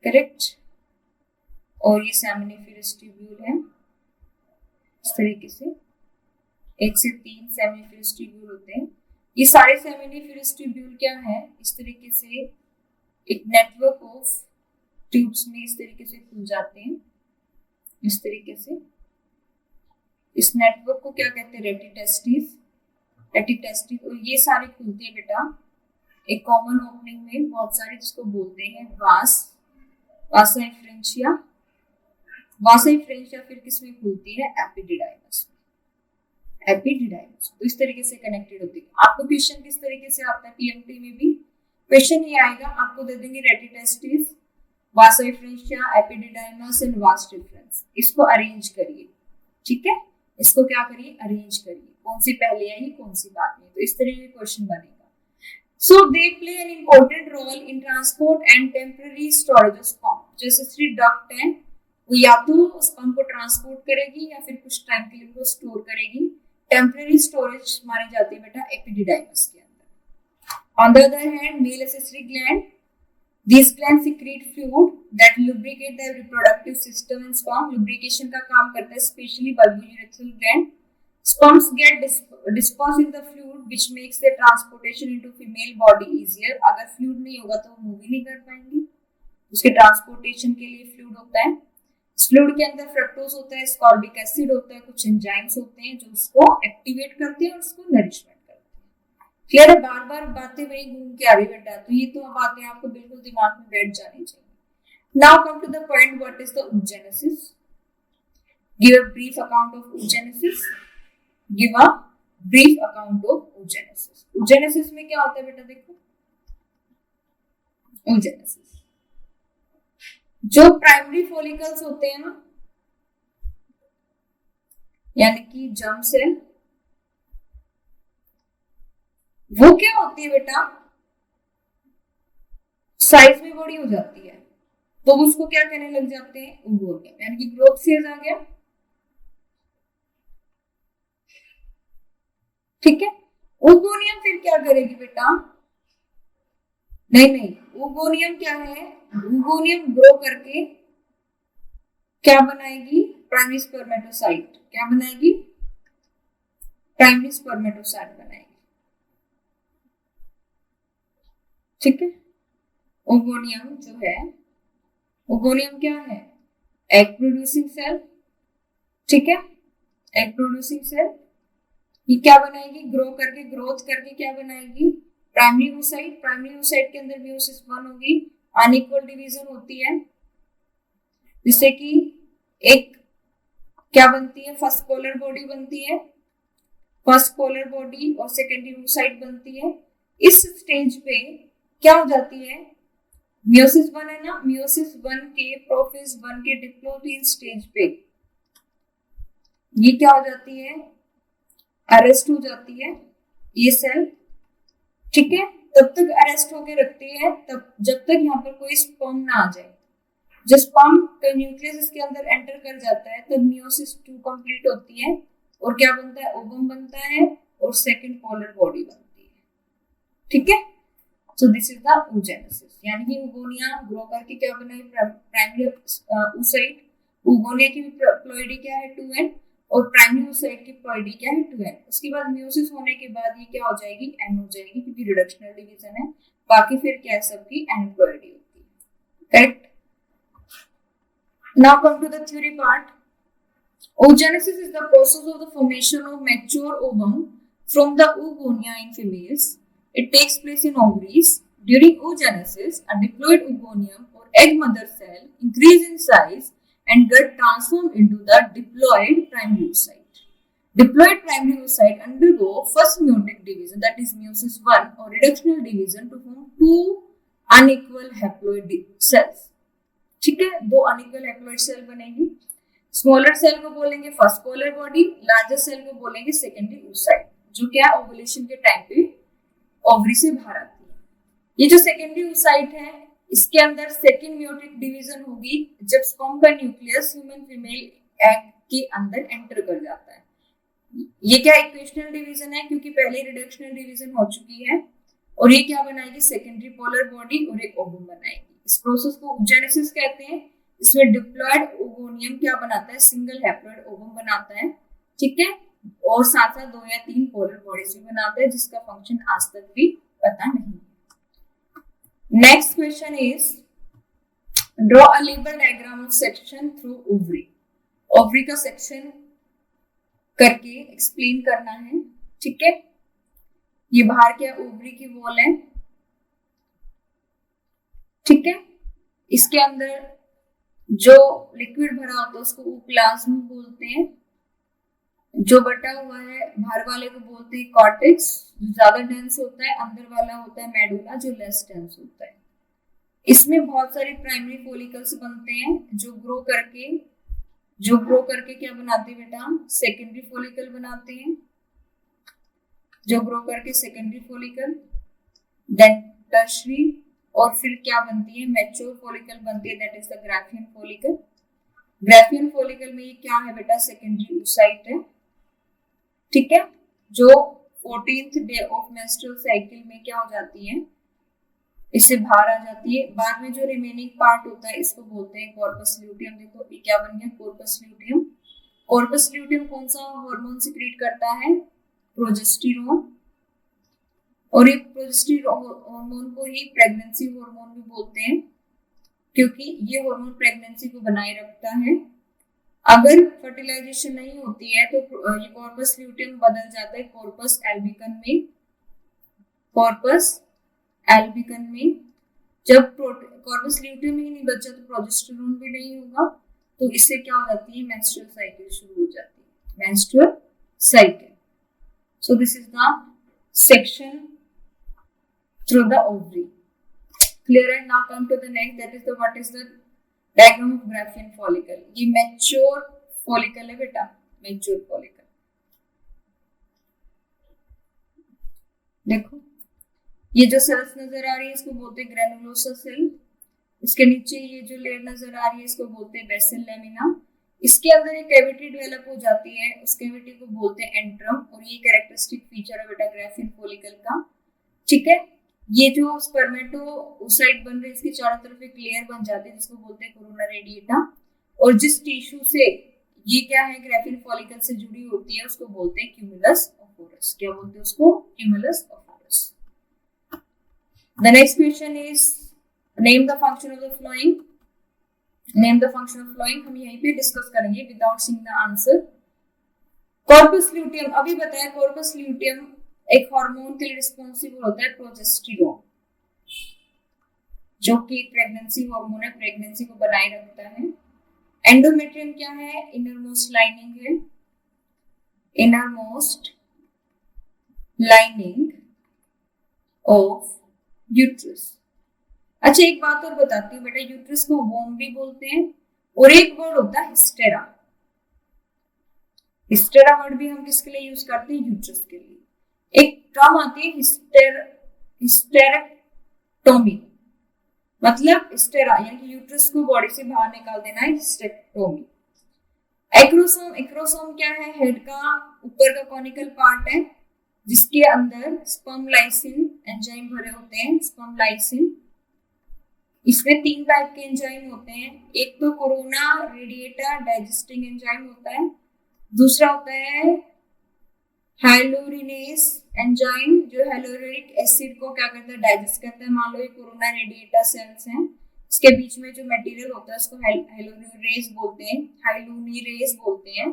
correct. और ये सेमिनिफरस ट्यूब्यूल है, इस तरीके से 1 से 3 सेमिनिफरस ट्यूब्यूल होते हैं। ये सारे सेमिनिफरस ट्यूब्यूल क्या है, इस तरीके से एक नेटवर्क ऑफ ट्यूब्स में इस तरीके से खुल जाते हैं, इस तरीके से। इस नेटवर्क को क्या कहते हैं, रेटिटेस्टिस। रेटिटेस्टिस, और ये सारे खुलते हैं बेटा एक कॉमन ओपनिंग में, बहुत सारे, जिसको बोलते हैं वासा एफरेंशिया। वासा एफरेंशिया फिर किस में खुलती है, एपिडिडाइमस में। एपिडिडाइमस तो इस तरीके से कनेक्टेड होती है। आपको क्वेश्चन किस तरीके से आता है, पीएमटी में भी क्वेश्चन ये आएगा, आपको दे देंगे rete testis, Vasa efferentia, epididymis and vas deferens. इसको अरेंज करिए। ठीक है, इसको क्या करिए, अरेंज करिए, कौन सी पहले आई कौन सी बाद में, तो इस तरीके का क्वेश्चन बनेगा। So they play an important role in transport and temporary storage of sperm. जो एसेसरी डक्ट है वो या तो स्पर्म को ट्रांसपोर्ट करेगी या फिर कुछ टाइम के लिए उनको स्टोर करेगी। टेम्पररी स्टोरेज मानी जाती है बेटा एपिडिडाइमस के अंदर। On the other hand male accessory gland, these glands secrete fluid that lubricate the reproductive system in sperm। lubrication का काम करता है specially bulbourethral gland. sperms get dispersed in the fluid which makes their transportation into female body easier। अगर फ्लूइड नहीं होगा तो वो मूव ही नहीं कर पाएंगे, उसके ट्रांसपोर्टेशन के लिए फ्लूइड होता है। इस फ्लूइड के अंदर फ्रक्टोज होता है, एस्कॉर्बिक एसिड होता है, कुछ एंजाइम्स होते हैं जो उसको एक्टिवेट करते हैं और उसको नरिशमेंट करते हैं। क्लियर है? बार बार बातें वही घूम के आ रही बेटा, तो ये तो बातें आपको बिल्कुल दिमाग में बैठ जानी चाहिए। Now come to the point, what is the oogenesis? Give a brief account of oogenesis। Give a brief account of oogenesis। oogenesis में क्या होता है बेटा? देखो, oogenesis जो प्राइमरी फॉलिकल्स होते हैं ना, यानी कि जर्म सेल, वो क्या होती है बेटा? साइज में बड़ी हो जाती है, तो उसको क्या कहने लग जाते हैं? oogonia, यानी कि ग्रोथ फेज आ गया। ठीक है, oogonia फिर क्या करेगी बेटा? नहीं, oogonia क्या है? oogonia ग्रो करके क्या बनाएगी? Primary spermatocyte. क्या बनाएगी? प्राइमरी स्पर्मेटोसाइट बनाएगी। ठीक है, oogonia जो है, oogonia क्या है? Egg producing cell. ठीक है, एग प्रोड्यूसिंग सेल ये क्या बनाएगी? ग्रो करके, ग्रोथ करके क्या बनाएगी? Primary oocyte। प्राइमरी oocyte के अंदर meiosis 1 होगी, अनइक्वल डिवीजन होती है, जिससे कि एक क्या बनती है? फर्स्ट पोलर बॉडी बनती है, फर्स्ट पोलर बॉडी और सेकेंडरी oocyte बनती है। इस स्टेज पे क्या हो जाती है? meiosis 1 है ना, meiosis 1 के प्रोफेज 1 के डिप्लोइड स्टेज पे ये क्या हो जाती है? अरेस्ट हो जाती है ये सेल। ठीक है, तब तक अरेस्ट होके रखती है तब जब तक यहाँ पर कोई स्पर्म ना आ जाए। जब स्पर्म का न्यूक्लियस इसके अंदर एंटर कर जाता है तब meiosis 2 कंप्लीट होती है और क्या बनता है? ओवम बनता है और सेकंड पोलर बॉडी बनती है। ठीक है, सो दिस इज द oogenesis, यानी कि oogonia ग्रो करके क्या बनाए? Primary oocyte। oogonia की प्लॉइडी क्या है? 2n, और प्राइमरी oocyte की प्लॉइडी क्या है? 2n। उसके बाद meiosis होने के बाद ये क्या हो जाएगी? n हो जाएगी, क्योंकि रिडक्शनल डिवीजन है। बाकी फिर क्या है? सबकी एनप्लॉइडी होती है। Correct. Now come to the theory part. oogenesis is the process of the formation of mature ovum from the oogonia in females. It takes place in ovaries. During oogenesis, a diploid oogonium or egg mother cell increase in size and get transformed into the diploid primary oocyte. Diploid primary oocyte undergo first meiotic division, that is meiosis 1, or reductional division to form two unequal haploid cells. ठीक है, दो अनइक्वल हैप्लॉइड सेल बनेगी। स्मॉलर सेल को बोलेंगे first polar body, larger cell को बोलेंगे सेकेंडरी oocyte, जो क्या ओवुलेशन के टाइम पे ओवरी से बाहर आती है। ये जो सेकेंडरी oocyte है, इसके अंदर सेकेंड मेयोटिक डिवीजन होगी जब स्पर्म का न्यूक्लियस ह्यूमन फीमेल एग के अंदर एंटर कर जाता है। ये क्या इक्वेशनल डिवीजन है, क्योंकि पहले रिडक्शनल डिवीजन हो चुकी है, और ये क्या बनाएगी? सेकेंडरी पोलर बॉडी और एक ओवम बनाएगी। इस प्रोसेस को oogenesis कहते हैं। इसमें डिप्लॉइड ओगोनियम क्या बनाता है? सिंगल हैप्लॉइड ओवम बनाता है। ठीक है, और साथ साथ 2 या 3 पोलर बॉडीज भी बनाता है, जिसका फंक्शन आज तक भी पता नहीं। Next question is draw a label diagram of section through ovary. Ovary का सेक्शन करके एक्सप्लेन करना है। ठीक है, ये बाहर क्या ओवरी की वॉल है। ठीक है, इसके अंदर जो लिक्विड भरा होता है उसको प्लाज्मा बोलते हैं, जो बटा हुआ है बाहर वाले को बोलते हैं कॉर्टेक्स, जो ज्यादा डेंस होता है। अंदर वाला होता है मेडुला, जो लेस डेंस होता है। इसमें बहुत सारे प्राइमरी फॉलिकल्स बनते हैं जो ग्रो करके क्या बनाते हैं बेटा? सेकेंडरी फॉलिकल बनाते हैं, जो ग्रो करके सेकेंडरी फॉलिकल, देन टर्शरी, और फिर क्या बनती है? मैच्योर फॉलिकल बनती है, that is the Graafian follicle. Graafian follicle में ये क्या है बेटा? सेकेंडरी oocyte है। ठीक है, जो 14th day of menstrual cycle में क्या हो जाती है? इससे बाहर आ जाती है। बाद में जो रिमेनिंग पार्ट होता है इसको बोलते हैं कॉर्पस ल्यूटियम। देखो ये क्या बन गया? Corpus luteum. कॉर्पस ल्यूटियम कौन सा हार्मोन सिक्रीट करता है? प्रोजेस्टेरोन। और ये प्रोजेस्टेरोन हार्मोन को ही प्रेगनेंसी हार्मोन भी बोलते हैं, क्योंकि ये हार्मोन प्रेगनेंसी को बनाए रखता है। अगर फर्टिलाइजेशन नहीं होती है तो ये कॉर्पस ल्यूटियम बदल जाता है कॉर्पस एल्बिकम में, कॉर्पस एल्बिकन में। जब कॉर्पस ल्यूटियम ही नहीं बचा तो प्रोजेस्टेरोन भी नहीं होगा, तो इससे क्या हो जाती है, मेंस्ट्रुअल साइकिल शुरू हो जाती है, menstrual cycle. So this is the section through the ovary. Clear? And now come to the next, that is the what is the diagram of Graafian follicle। ये mature follicle है बेटा, mature follicle। देखो ये जो सेल्स नजर आ रही है इसको बोलते हैं ग्रेनुलोसा सेल। इसके नीचे ये जो लेयर नजर आ रही है इसको बोलते हैं बेसल लेमिना। इसके अंदर एक कैविटी डेवलप हो जाती है, उस कैविटी को बोलते हैं एंट्रम, और ये कैरेक्टरिस्टिक फीचर है बेटा ग्राफियन फॉलिकल का। ठीक है, ये जो स्पर्मेटोसाइट बन रही है इसके चारों तरफ एक लेयर बन जाती है जिसको बोलते हैं कोरोना रेडिएटा, और जिस टिश्यू से ये क्या है ग्राफियन फॉलिकल से जुड़ी होती है उसको बोलते हैं क्यूमुलस ओफोरस। क्या बोलते हैं उसको, cumulus oophorus. The next question is name the function of the following. Name the function of following हम यहीं पे डिस्कस करेंगे without seeing the answer. Corpus luteum, अभी बताया कॉर्पस ल्यूटियम एक हार्मोन के लिए रिस्पॉन्सिबल होता है प्रोजेस्टेरोन, जो कि प्रेगनेंसी हार्मोन है, प्रेगनेंसी को बनाए रखता है। एंडोमेट्रियम क्या है, इनर मोस्ट लाइनिंग है, inner most lining of uterus. अच्छा एक बात और बताती हूँ बेटा, यूट्रस को वोम भी बोलते हैं, और एक वर्ड होता है हिस्टेरा। हिस्टेरा वर्ड भी हम किसके लिए यूज करते हैं, यूट्रस के लिए। एक टर्म आती है हिस्टेरेक्टोमी, मतलब हिस्टेरा यानी कि यूट्रस को बॉडी से बाहर निकाल देना है, हिस्टेरेक्टोमी। एक्रोसोम, एक्रोसोम क्या है, हेड का ऊपर का कॉनिकल पार्ट है जिसके अंदर स्पर्म लाइसिन एंजाइम भरे होते हैं। स्पर्म लाइसिन, इसमें 3 टाइप के एंजाइम होते हैं। एक तो कोरोना रेडिएटा डाइजेस्टिंग एंजाइम होता है, दूसरा होता है हाइलोरिनेस एंजाइम जो हाइलोरिक एसिड को क्या करता है, डाइजेस्ट करता है। मान लो ये कोरोना रेडिएटा सेल्स हैं, इसके बीच में जो मटेरियल होता है उसको हाइलोरेज बोलते हैं, हाइलूनिरेज बोलते हैं,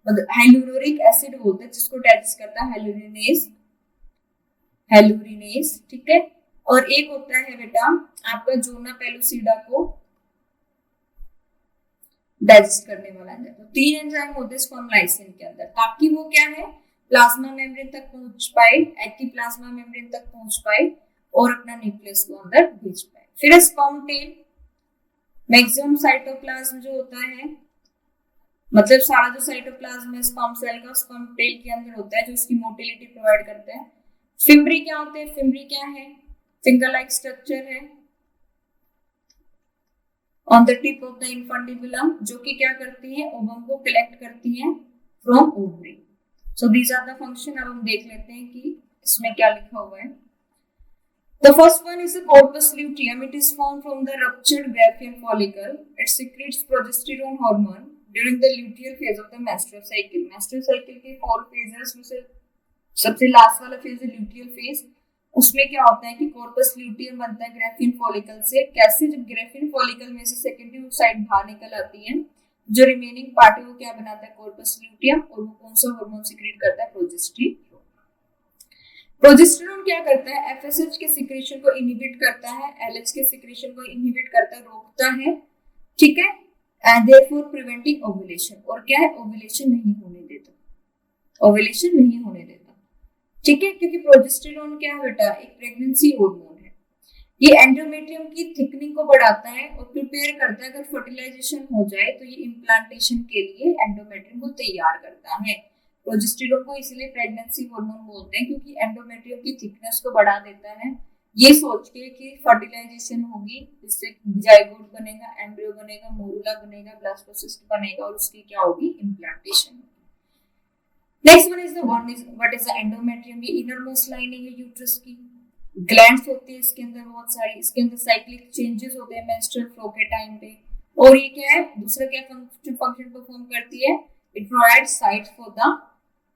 मतलब हाइलुरोनिक एसिड बोलते हैं जिसको डाइजेस्ट करता है हाइलोरिनेज, हाइलुरिनेज। ठीक है, और एक होता है बेटा आपका जोना पेलुसिडा को डाइजेस्ट करने वाला एंजाइम। तो 3 एंजाइम होते हैं स्पर्म लाइसिन के अंदर, ताकि वो क्या है प्लाज्मा मेम्ब्रेन तक पहुंच पाए, एग की प्लाज्मा मेम्ब्रेन तक पहुंच पाए और अपना न्यूक्लियस को अंदर भेज पाए। फिर स्पर्म टेल, मैक्सिमम साइटोप्लाज्म जो होता है, मतलब सारा जो साइटोप्लाज्म है स्पर्म सेल का स्पर्म टेल के अंदर होता है, जो उसकी मोटिलिटी प्रोवाइड करता है। फिम्ब्री क्या होते हैं, फिम्ब्री क्या है, फिंगर लाइक स्ट्रक्चर है on the tip of the infundibulum, जो कि क्या करती है, ओवम को कलेक्ट करती है from ovary. So these are the function. अब हम देख लेते हैं कि इसमें क्या लिखा हुआ है। The first one is the corpus luteum. It is formed from the ruptured Graafian follicle. It secretes progesterone hormone during the luteal phase of the menstrual cycle. Menstrual cycle के 4 phases में से सबसे लास्ट वाला फेज है luteal phase। उसमें क्या होता है कि corpus luteum बनता है Graafian follicle से। कैसे, जब Graafian follicle में से secondary साइड बाहर निकल आती है, जो रिमेनिंग पार्ट है वो क्या बनाता है, corpus luteum, और वो कौन सा हार्मोन सीक्रेट करता है, प्रोजेस्टेरोन। प्रोजेस्टेरोन क्या करता है, एफएसएच के सिक्रेशन को इनहिबिट करता है, एलएच के सिक्रेशन को इनहिबिट करता है, रोकता है। ठीक है, एंड देयरफॉर प्रिवेंटिंग ओव्यूलेशन, और क्या है, ओव्यूलेशन नहीं होने देता, ओव्यूलेशन नहीं होने देता। ठीक है, क्योंकि प्रोजेस्टेरोन क्या है बेटा, एक प्रेगनेंसी हार्मोन है। ये एंडोमेट्रियम की थिकनिंग को बढ़ाता है और प्रिपेयर करता है, अगर फर्टिलाइजेशन हो जाए तो ये इम्प्लांटेशन के लिए एंडोमेट्रियम को तैयार करता है। प्रोजेस्टेरोन को इसलिए प्रेगनेंसी हार्मोन बोलते हैं क्योंकि एंडोमेट्रियम की थिकनेस को बढ़ा देता है, ये सोच के कि फर्टिलाइजेशन होगी, जिससे जाइगोट बनेगा, एम्ब्रियो बनेगा, मोरुला बनेगा, ब्लास्टोसिस्ट बनेगा, और उसकी क्या होगी, इम्प्लांटेशन होगी। Next one is the what is the endometrium. ये इनर मोस्ट लाइनिंग है यूट्रस की, ग्लैंड्स होती है इसके अंदर बहुत सारी, इसके अंदर साइक्लिक चेंजेस होते हैं मेंस्ट्रुअल फ्लो के टाइम पे। और ये क्या है, दूसरा क्या फंक्शन परफॉर्म करती है, it provides site for the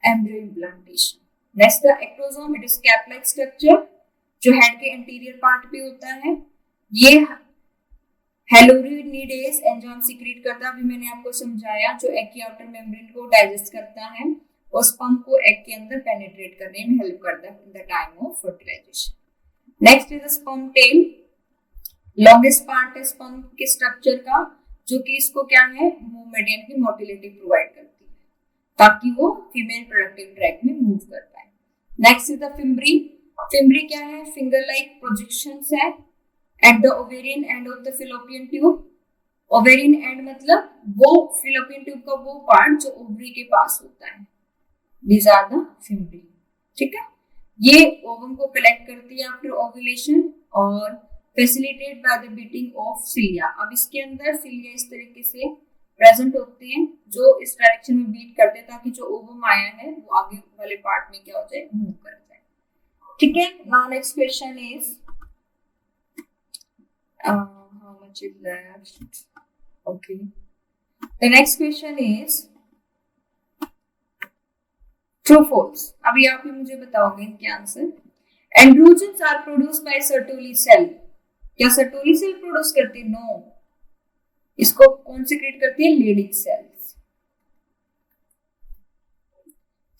embryo implantation. Next the ectosome, it is cap like structure जो हेड के इंटीरियर पार्ट पे होता है। ये हाइलोरिनेज एंजाइम सीक्रेट करता है, अभी मैंने आपको समझाया, जो एग की आउटर मेम्ब्रेन को डाइजेस्ट करता है और स्पर्म को एग के अंदर पेनिट्रेट करने में हेल्प करता है in the time of fertilisation. Next is the sperm tail, longest part है स्पर्म के स्ट्रक्चर का, जो कि इसको क्या है मूवमेंट यानी कि मोटिलिटी प्रोवाइड करती है ताकि वो फीमेल प्रोडक्टिव ट्रैक में मूव कर पाए। Next is the fimbriae, fimbriae क्या है, फिंगर लाइक प्रोजेक्शंस है at the ovarian end of the fallopian tube. Ovarian and मतलब वो फिलोपियन ट्यूब का वो पार्ट जो ओवरी के पास होता है, दीज आर द फिम्ब्री। ठीक है, ये ओवम को कलेक्ट करती है आफ्टर ओव्यूलेशन और facilitate by the beating of cilia. अब इसके अंदर सिलिया इस तरीके से प्रेजेंट होते हैं जो इस डायरेक्शन में बीट करते हैं ताकि जो ओवम आया है वो आगे वाले पार्ट में क्या हो जाए, मूव कर जाए। ठीक है, now next question is how much is left? Okay, the next question is true false। अभी आप ही मुझे बताओगे इनके answer. Androgens are produced by Sertoli cell, क्या सर्टोली सेल प्रोड्यूस करती है? नो, इसको कौन सीक्रेट करती है? Leydig cells.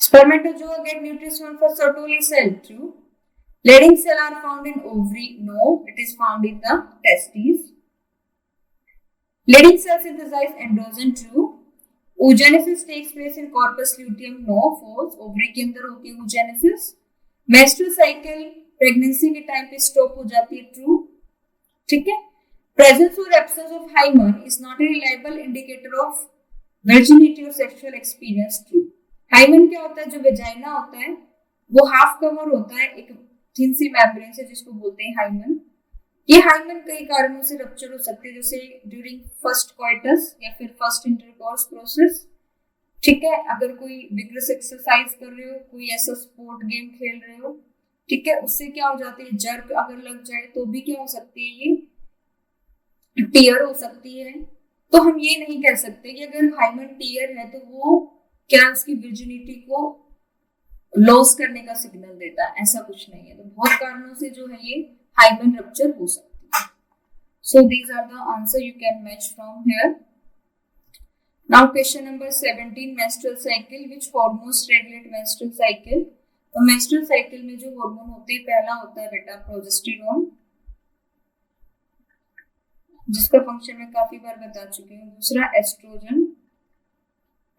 Spermatozoa get nutrition from Sertoli cell, true. Leading cell are found in ovary, no, it is found in the testes। Leading cell synthesize androgen, true। oogenesis takes place in corpus luteum, no, false। ovary के अंदर होती है oogenesis। menstrual cycle pregnancy के टाइम पे स्टॉप हो जाती है, ट्रू। ठीक है, presence or absence of hymen is not a reliable indicator of virginity or sexual experience, true। hymen क्या होता है? जो वेजाइना होता है वो हाफ कवर होता है एक थिन सी मेम्ब्रेन से जिसको बोलते हैं हाइमन। ये हाइमन कई कारणों से रप्चर हो सकते हैं, जैसे ड्यूरिंग फर्स्ट क्वाइटस या फिर फर्स्ट इंटरकोर्स प्रोसेस। ठीक है, अगर कोई विग्रस एक्सरसाइज कर रहे हो, कोई ऐसा स्पोर्ट गेम खेल रहे हो, ठीक है, उससे क्या हो जाती है, जर्क अगर लग जाए तो भी क्या हो सकती है, ये टीयर हो सकती है। तो हम ये नहीं कह सकते कि अगर हाइमन टीयर है तो वो क्या उसकी वर्जिनिटी को लॉस करने का सिग्नल देता है, ऐसा कुछ नहीं है। तो बहुत कारणों से जो है ये हाइमन रप्चर हो सकती है। So these are the answer you can match from here. Now question number 17, menstrual cycle, which hormones regulate menstrual cycle. तो मेंस्ट्रुअल साइकिल में जो हार्मोन होते हैं, पहला होता है बेटा प्रोजेस्टेरोन, जिसका फंक्शन मैं काफी बार बता चुकी हूँ। दूसरा एस्ट्रोजन,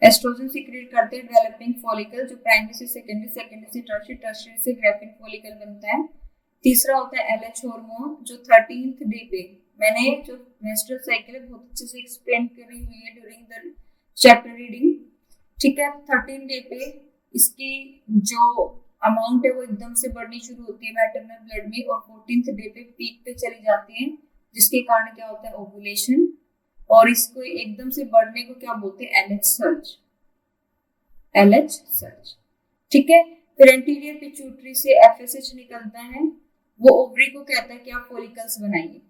एस्ट्रोजन सीक्रेट करते हैं डेवलपिंग फॉलिकल, जो प्राइमरी से सेकेंडरी, सेकेंडरी से टर्शियरी, टर्शियरी से ग्राफिन फॉलिकल बनता है। तीसरा होता है एलएच हार्मोन, जो 13th डे पे, मैंने जो मेंस्ट्रुअल साइकिल बहुत अच्छे से एक्सप्लेन करी हुई है ड्यूरिंग द चैप्टर रीडिंग। ठीक है, 13 डे पे इसकी जो अमाउंट है वो एकदम से बढ़नी शुरू होती है मैटरनल ब्लड में और 14th डे पे पीक पे चली जाती है, जिसके कारण क्या होता है, ओवुलेशन। और इसको एकदम से बढ़ने को क्या बोलते हैं, एलएच सर्ज, एलएच सर्ज। ठीक है, फिर एंटीरियर पिट्यूटरी से एफएसएच निकलता है, वो ओवरी को कहता है कि आप फॉलिकल्स बनाइए।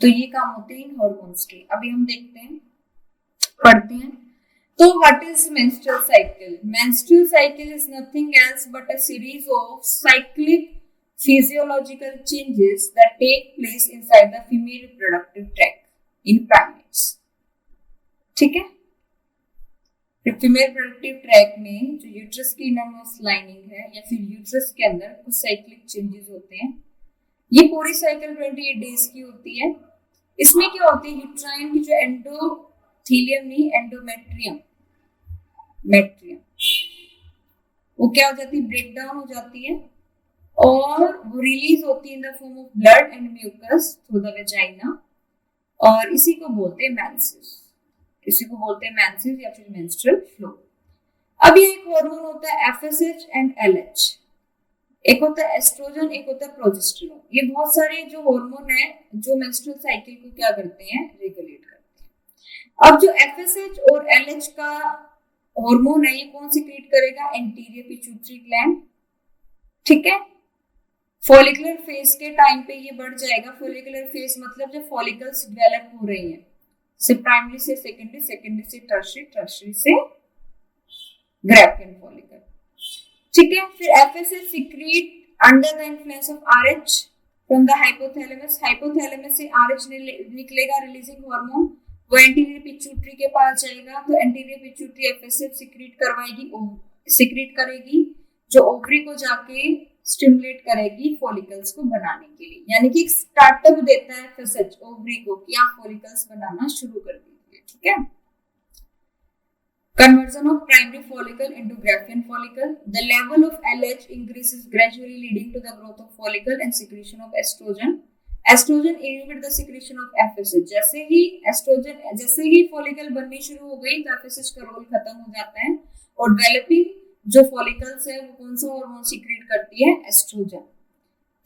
तो ये काम होते हैं इन हार्मोन्स के। अभी हम देखते हैं, पढ़ते हैं। तो what is menstrual cycle? Menstrual cycle is nothing else but a series of cyclic physiological changes that take place inside the female reproductive tract in primates। ठीक है, फीमेल प्रोडक्टिव ट्रैक में जो यूट्रस की इनरमोस्ट लाइनिंग है या फिर यूट्रस के अंदर कुछ साइक्लिक चेंजेस होते हैं। ये पूरी साइकिल 28 डेज की होती है। इसमें क्या होती है, यूट्राइन की जो एंडोथीलियम नहीं, एंडोमेट्रियम, मेट्रियम, वो क्या हो जाती है, ब्रेक डाउन हो जाती है और वो रिलीज होती है in the form of blood and mucus through the vagina, और इसी को बोलते हैं मेंसेस, इसी को बोलते हैं मेंसेस या फिर मेंस्ट्रुअल फ्लो। अब ये एक हार्मोन होता है एफएसएच एंड एलएच, एक होता है एस्ट्रोजन, एक होता है प्रोजेस्टेरोन। ये बहुत सारे जो हार्मोन है जो मेंस्ट्रुअल साइकिल को क्या करते हैं, रेगुलेट करते हैं। अब जो एफएसएच और एलएच का हार्मोन है ये कौन सीक्रेट करेगा, एंटीरियर पिट्यूटरी ग्लैंड। ठीक है, फॉलिकुलर फेज के टाइम पे ये बढ़ जाएगा। फॉलिकुलर फेज मतलब जब फॉलिकल्स डेवलप हो रही हैं, से प्राइमरी से सेकेंडरी, सेकेंडरी से टर्शियरी, टर्शियरी से ग्राफिन फॉलिकल। ठीक है, फिर FSH secret under the influence of RH from the hypothalamus. Hypothalamus से आरएच निकलेगा, रिलीजिंग हार्मोन, वो एंटीरियर पिट्यूटरी के पास जाएगा, तो एंटीरियर पिट्यूटरी एफएसएच सिक्रीट करेगी जो ओवरी को जाके स्टिमुलेट करेगी फॉलिकल्स को बनाने के लिए, यानी कि एक स्टार्टअप देता है एफएसएच ओवरी को कि आप फॉलिकल्स बनाना शुरू कर दीजिए। ठीक है। Conversion of primary follicle into Graafian follicle. The level of LH increases gradually, leading to the growth of follicle and secretion of estrogen. Estrogen inhibit the secretion of FSH. जैसे ही follicle बननी शुरू हो गई तो FSH का रोल खत्म हो जाता है और डेवलपिंग जो follicles है वो कौन सा हार्मोन सीक्रेट करती है? एस्ट्रोजन।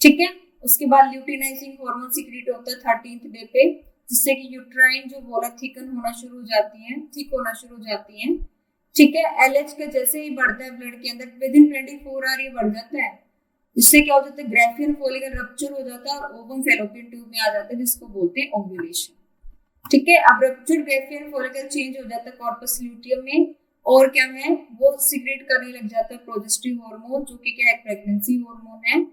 ठीक है। उसके बाद ल्यूटिनाइजिंग हार्मोन सीक्रेट होता है 13th डे पे, जिससे कि यूट्राइन जो वॉल थिकन होना शुरू हो जाती है, थिक होना शुरू हो जाती है। ठीक है। एलएच का जैसे ही बढ़ता है ब्लड के अंदर विद इन 24 आवर ये बढ़ जाता है, इससे क्या हो जाता है? ग्राफियन फॉलिकल रप्चर हो जाता है और ओवम फैलोपियन ट्यूब में आ जाता है, जिसको बोलते हैं ओव्यूलेशन। ठीक है। अब रप्चर्ड ग्राफियन फॉलिकल चेंज हो जाता है कॉर्पस ल्यूटियम में, और क्या है वो सीक्रेट करने लग जाता है प्रोजेस्टिव हार्मोन, जो कि क्या है? प्रेगनेंसी हार्मोन है।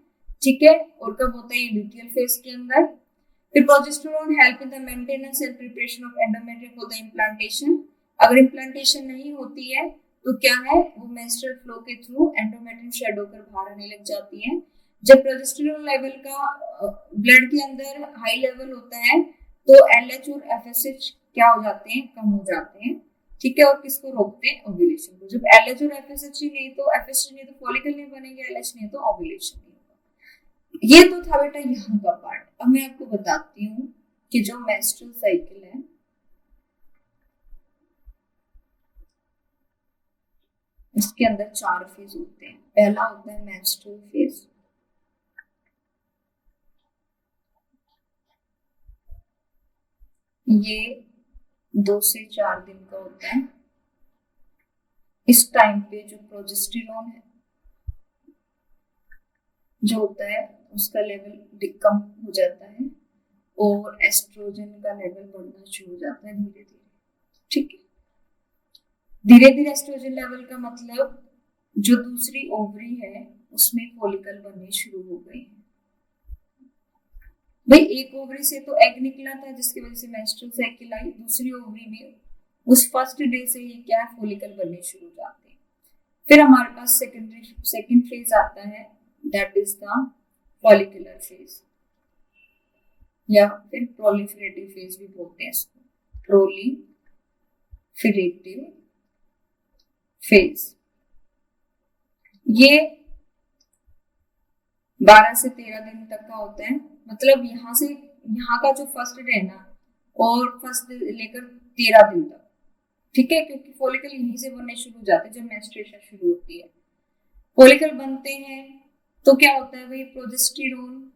ठीक है। और कब होता है? ये ल्यूटियल फेज के अंदर। फिर progesterone help in the maintenance and preparation of endometrium for the implantation. अगर इम्प्लांटेशन नहीं होती है तो क्या है? वो मेंस्ट्रुअल फ्लो के थ्रू एंडोमेट्रियम शेड होकर बाहर आने लग जाती है। जब प्रोजेस्टेरोन लेवल का ब्लड के अंदर हाई लेवल होता है तो एलएच और एफएसएच क्या हो जाते हैं? कम हो जाते हैं। ठीक है। और किसको रोकते हैं? ओव्यूलेशन को। जब एलएच और एफएसएच ही नहीं तो एफएसएच नहीं तो फॉलिकल नहीं बनेंगे, एलएच नहीं तो ओव्यूलेशन नहीं। ये तो था बेटा यहाँ का पार्ट। अब मैं आपको बताती हूँ कि जो मेंस्ट्रुअल साइकिल है इसके अंदर 4 फेज होते हैं। पहला होता है मेंस्ट्रुअल फेज, ये 2 से 4 दिन का होता है। इस टाइम पे जो प्रोजेस्टेरोन है जो होता है उसका लेवल कम हो जाता है और एस्ट्रोजन का लेवल बढ़ना शुरू हो जाता है धीरे धीरे। ठीक है। धीरे धीरे एस्ट्रोजन लेवल का मतलब जो दूसरी ओवरी है उसमें फॉलिकल बनने शुरू हो गए हैं। भाई एक ओवरी से तो एग निकला था जिसकी वजह से मेंस्ट्रुअल साइकिल आई, दूसरी ओवरी में उस फर्स्ट डे से ही क्या है? फॉलिकल बनने शुरू हो जाते हैं। फिर हमारे पास सेकंड फेज आता है, that is the follicular phase या फिर प्रोलिफरेटिव फेज भी बोलते हैं इसको, प्रोलिफरेटिव फेज। ये 12 से 13 दिन तक का होता है। मतलब यहाँ का जो फर्स्ट डे है ना और फर्स्ट लेकर 13 दिन तक। ठीक है। क्योंकि फॉलिकल यहीं से बनने शुरू हो जाते हैं जब मेंस्ट्रुएशन शुरू होती है। फॉलिकल बनते हैं तो क्या होता है? भाई प्रोजेस्टेरोन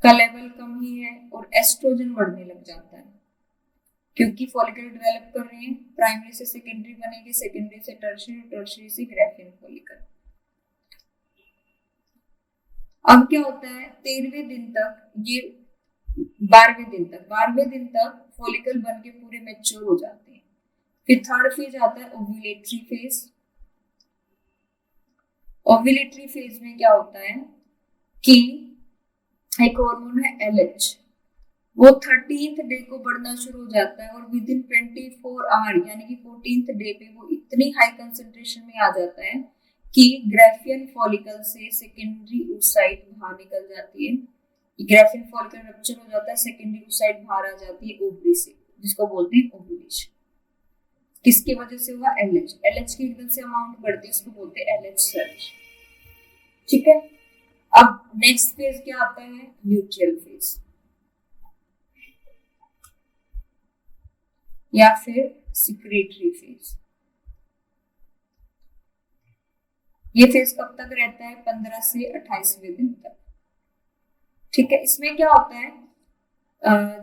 का लेवल कम ही है और एस्ट्रोजन बढ़ने लग जाता है, क्योंकि फॉलिकल डेवलप कर रहे हैं। प्राइमरी से सेकेंडरी बनेगी, सेकेंडरी से टर्शियरी, टर्शियरी से ग्राफियन फॉलिकल। अब क्या होता है? 13वें दिन तक ये 12वें दिन तक फॉलिकल बन के पूरे मैच्योर हो जाते हैं। फिर थर्ड फेज आता है ओव्यूलेटरी फेज। ओव्यूलेटरी फेज में क्या होता है कि एक हार्मोन है एलएच, वो 13th डे को बढ़ना शुरू हो जाता है और विद इन 24 आवर यानी कि 14th डे पे वो इतनी हाई कंसेंट्रेशन में आ जाता है कि ग्राफियन फॉलिकल से सेकेंडरी oocyte बाहर निकल जाती है। ग्राफियन फॉलिकल रप्चर हो जाता है, सेकेंडरी oocyte बाहर आ जाती है ओवरी से, जिसको बोलते हैं ओव्यूलेशन। किसकी वजह से हुआ? एलएच। एलएच की एकदम से अमाउंट बढ़ती है, इसको बोलते हैं एलएच सर्ज। ठीक है। अब नेक्स्ट फेज क्या आता है? ल्यूटियल फेज या फिर सिक्रेटरी फेज। ये फेज कब तक रहता है? 15 से 28वें दिन तक। ठीक है। इसमें क्या होता है?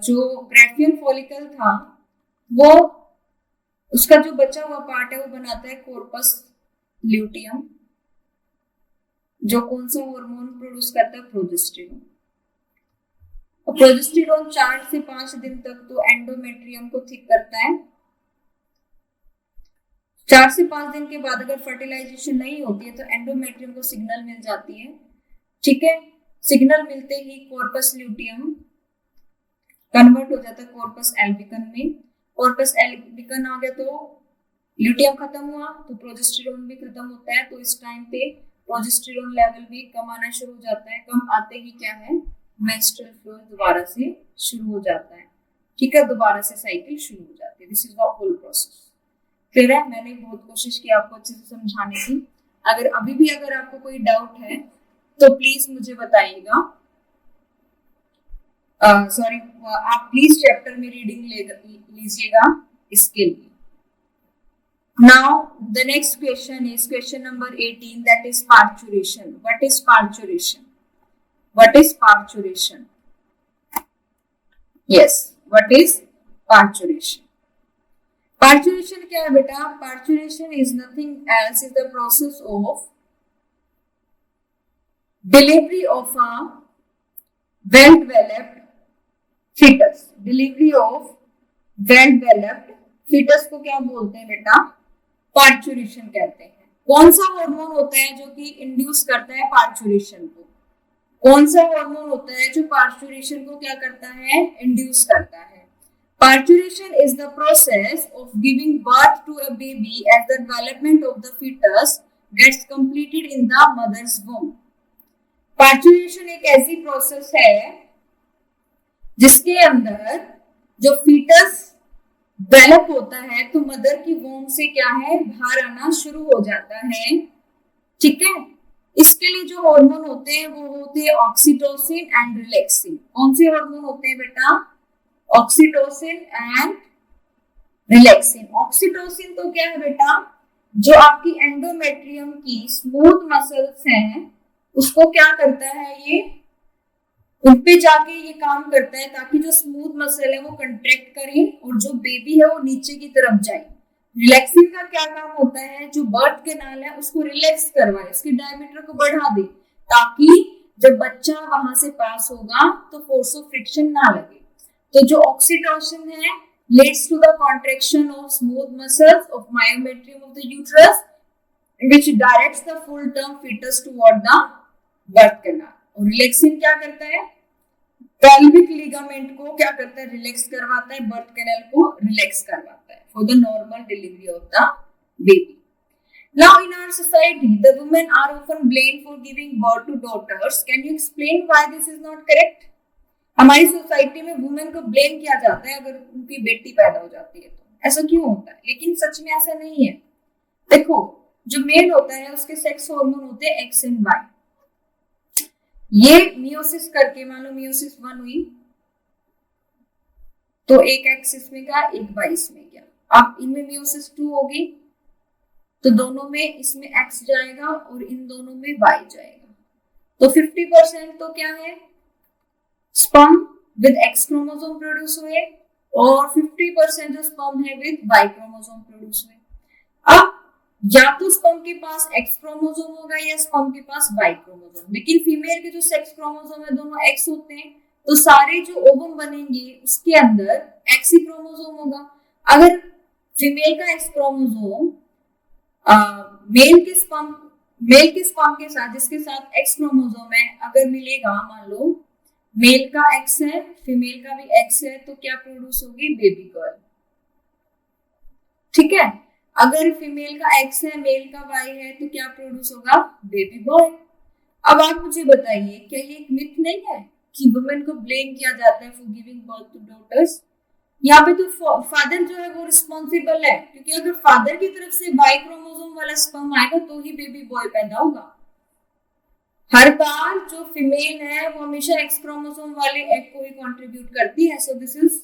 जो ग्राफियन फॉलिकल था वो उसका जो बचा हुआ पार्ट है वो बनाता है कॉर्पस ल्यूटियम, जो कौन सा हार्मोन प्रोड्यूस करता है? प्रोजेस्टेरोन। प्रोजेस्टेरोन 4 से 5 दिन तक तो एंडोमेट्रियम को थिक करता है। 4 से 5 दिन के बाद अगर फर्टिलाइजेशन नहीं होती है तो एंडोमेट्रियम को सिग्नल मिल जाती है। ठीक है। सिग्नल मिलते ही कॉर्पस ल्यूटियम कन्वर्ट हो जाता है कॉर्पस एल्बिकन में। कॉर्पस एल्बिकन आ गया तो ल्यूटियम खत्म हुआ तो प्रोजेस्टेरोन भी खत्म होता है, तो इस टाइम पे प्रोजेस्टेरोन लेवल भी कम आना शुरू हो जाता है। कम आते ही क्या है, मेंस्ट्रुअल फ्लो दोबारा से शुरू हो जाता है। ठीक है, दोबारा से साइकिल शुरू हो जाती है। This is the whole process. Clear है? मैंने बहुत कोशिश की आपको अच्छे से समझाने की। अगर अभी भी अगर आपको कोई डाउट है तो प्लीज मुझे बताइएगा। सॉरी, आप प्लीज चैप्टर में रीडिंग लीजिएगा इसके लिए। Now the next question is question number 18, that is parturition. What is parturition? What is parturition? Yes, what is parturition? Parturition क्या है बेटा? Parturition is nothing else, is the process of delivery of a well-developed fetus. Delivery of well-developed fetus को क्या बोलते हैं बेटा? पार्चुरेशन कहते हैं। कौन सा हार्मोन होता है जो कि इंड्यूस करता है पार्चुरेशन को? कौन सा हार्मोन होता है जो पार्चुरेशन को क्या करता है? इंड्यूस करता है। Parturition is the process of giving birth to a baby as the development of the foetus gets completed in the mother's womb. Parturition एक ऐसी प्रोसेस है जिसके अंदर जो फीटस डेवलप होता है तो मदर की वोम से क्या है, बाहर आना शुरू हो जाता है। ठीक है, इसके लिए जो हार्मोन होते हैं वो होते हैं ऑक्सीटोसिन एंड रिलैक्सिन। कौन से हार्मोन होते हैं बेटा? Oxytocin and relaxin. ऑक्सीटोसिन तो क्या है बेटा, जो आपकी एंडोमेट्रियम की स्मूथ मसल्स हैं उसको क्या करता है, ये उन पे जाके ये काम करता है ताकि जो स्मूथ मसल है वो कंट्रैक्ट करे और जो बेबी है वो नीचे की तरफ जाए। रिलैक्सिन का क्या काम होता है, जो बर्थ कैनाल है उसको रिलैक्स करवाए, इसके डायमीटर को बढ़ा दे ताकि जब बच्चा वहां से पास होगा तो फोर्स ऑफ फ्रिक्शन ना लगे। तो जो ऑक्सीटोसिन है leads to the contraction of smooth muscles of myometrium of the uterus which directs the full term fetus toward the birth canal। और रिलैक्सिन क्या करता है, पेल्विक लिगामेंट को क्या करता है, रिलैक्स करवाता है, बर्थ कैनाल को रिलैक्स करवाता है for the normal delivery of the baby. Now in our society the women are often blamed for giving birth to daughters. Can you explain why this is not correct? हमारी सोसाइटी में वुमेन को ब्लेम किया जाता है अगर उनकी बेटी पैदा हो जाती है तो। ऐसा क्यों होता है? लेकिन सच में ऐसा नहीं है। देखो, जो मेल होता है उसके सेक्स हार्मोन होते हैं एक्स एंड वाई। ये मियोसिस करके, मान लो मियोसिस 1 हुई तो एक एक्स इसमें गया, एक वाई इसमें गया। अब इनमें मियोसिस 2 होगी तो दोनों में इसमें एक्स जाएगा और इन दोनों में वाई जाएगा। तो 50% तो क्या है, sperm with x chromosome produce हुए और 50% जो स्पर्म है विद वाई क्रोमोसोम प्रोड्यूस हुए। अब या तो स्पर्म के पास एक्स क्रोमोसोम होगा या स्पर्म के पास वाई क्रोमोसोम, लेकिन फीमेल के जो सेक्स क्रोमोसोम है दोनों एक्स होते हैं तो सारे जो ओवम बनेंगे उसके अंदर एक्स ही क्रोमोसोम होगा। अगर फीमेल का एक्स क्रोमोसोम मेल के स्पर्म के साथ जिसके साथ एक्स क्रोमोसोम है अगर मिलेगा, मान लो मेल का एक्स है फीमेल का भी एक्स है, तो क्या प्रोड्यूस होगी, बेबी गर्ल। ठीक है, अगर फीमेल का एक्स है मेल का वाई है तो क्या प्रोड्यूस होगा, बेबी बॉय। अब आप मुझे बताइए, क्या ये एक मिथ नहीं है कि वुमेन को ब्लेम किया जाता है for giving birth to daughters? यहाँ पे तो फादर जो है वो रिस्पॉन्सिबल है, क्योंकि अगर फादर की तरफ से वाई क्रोमोसोम वाला स्पर्म आएगा तो ही बेबी बॉय पैदा होगा। हर बार जो फीमेल है वो हमेशा एक्स क्रोमोसोम वाले एग को ही कंट्रीब्यूट करती है। सो this is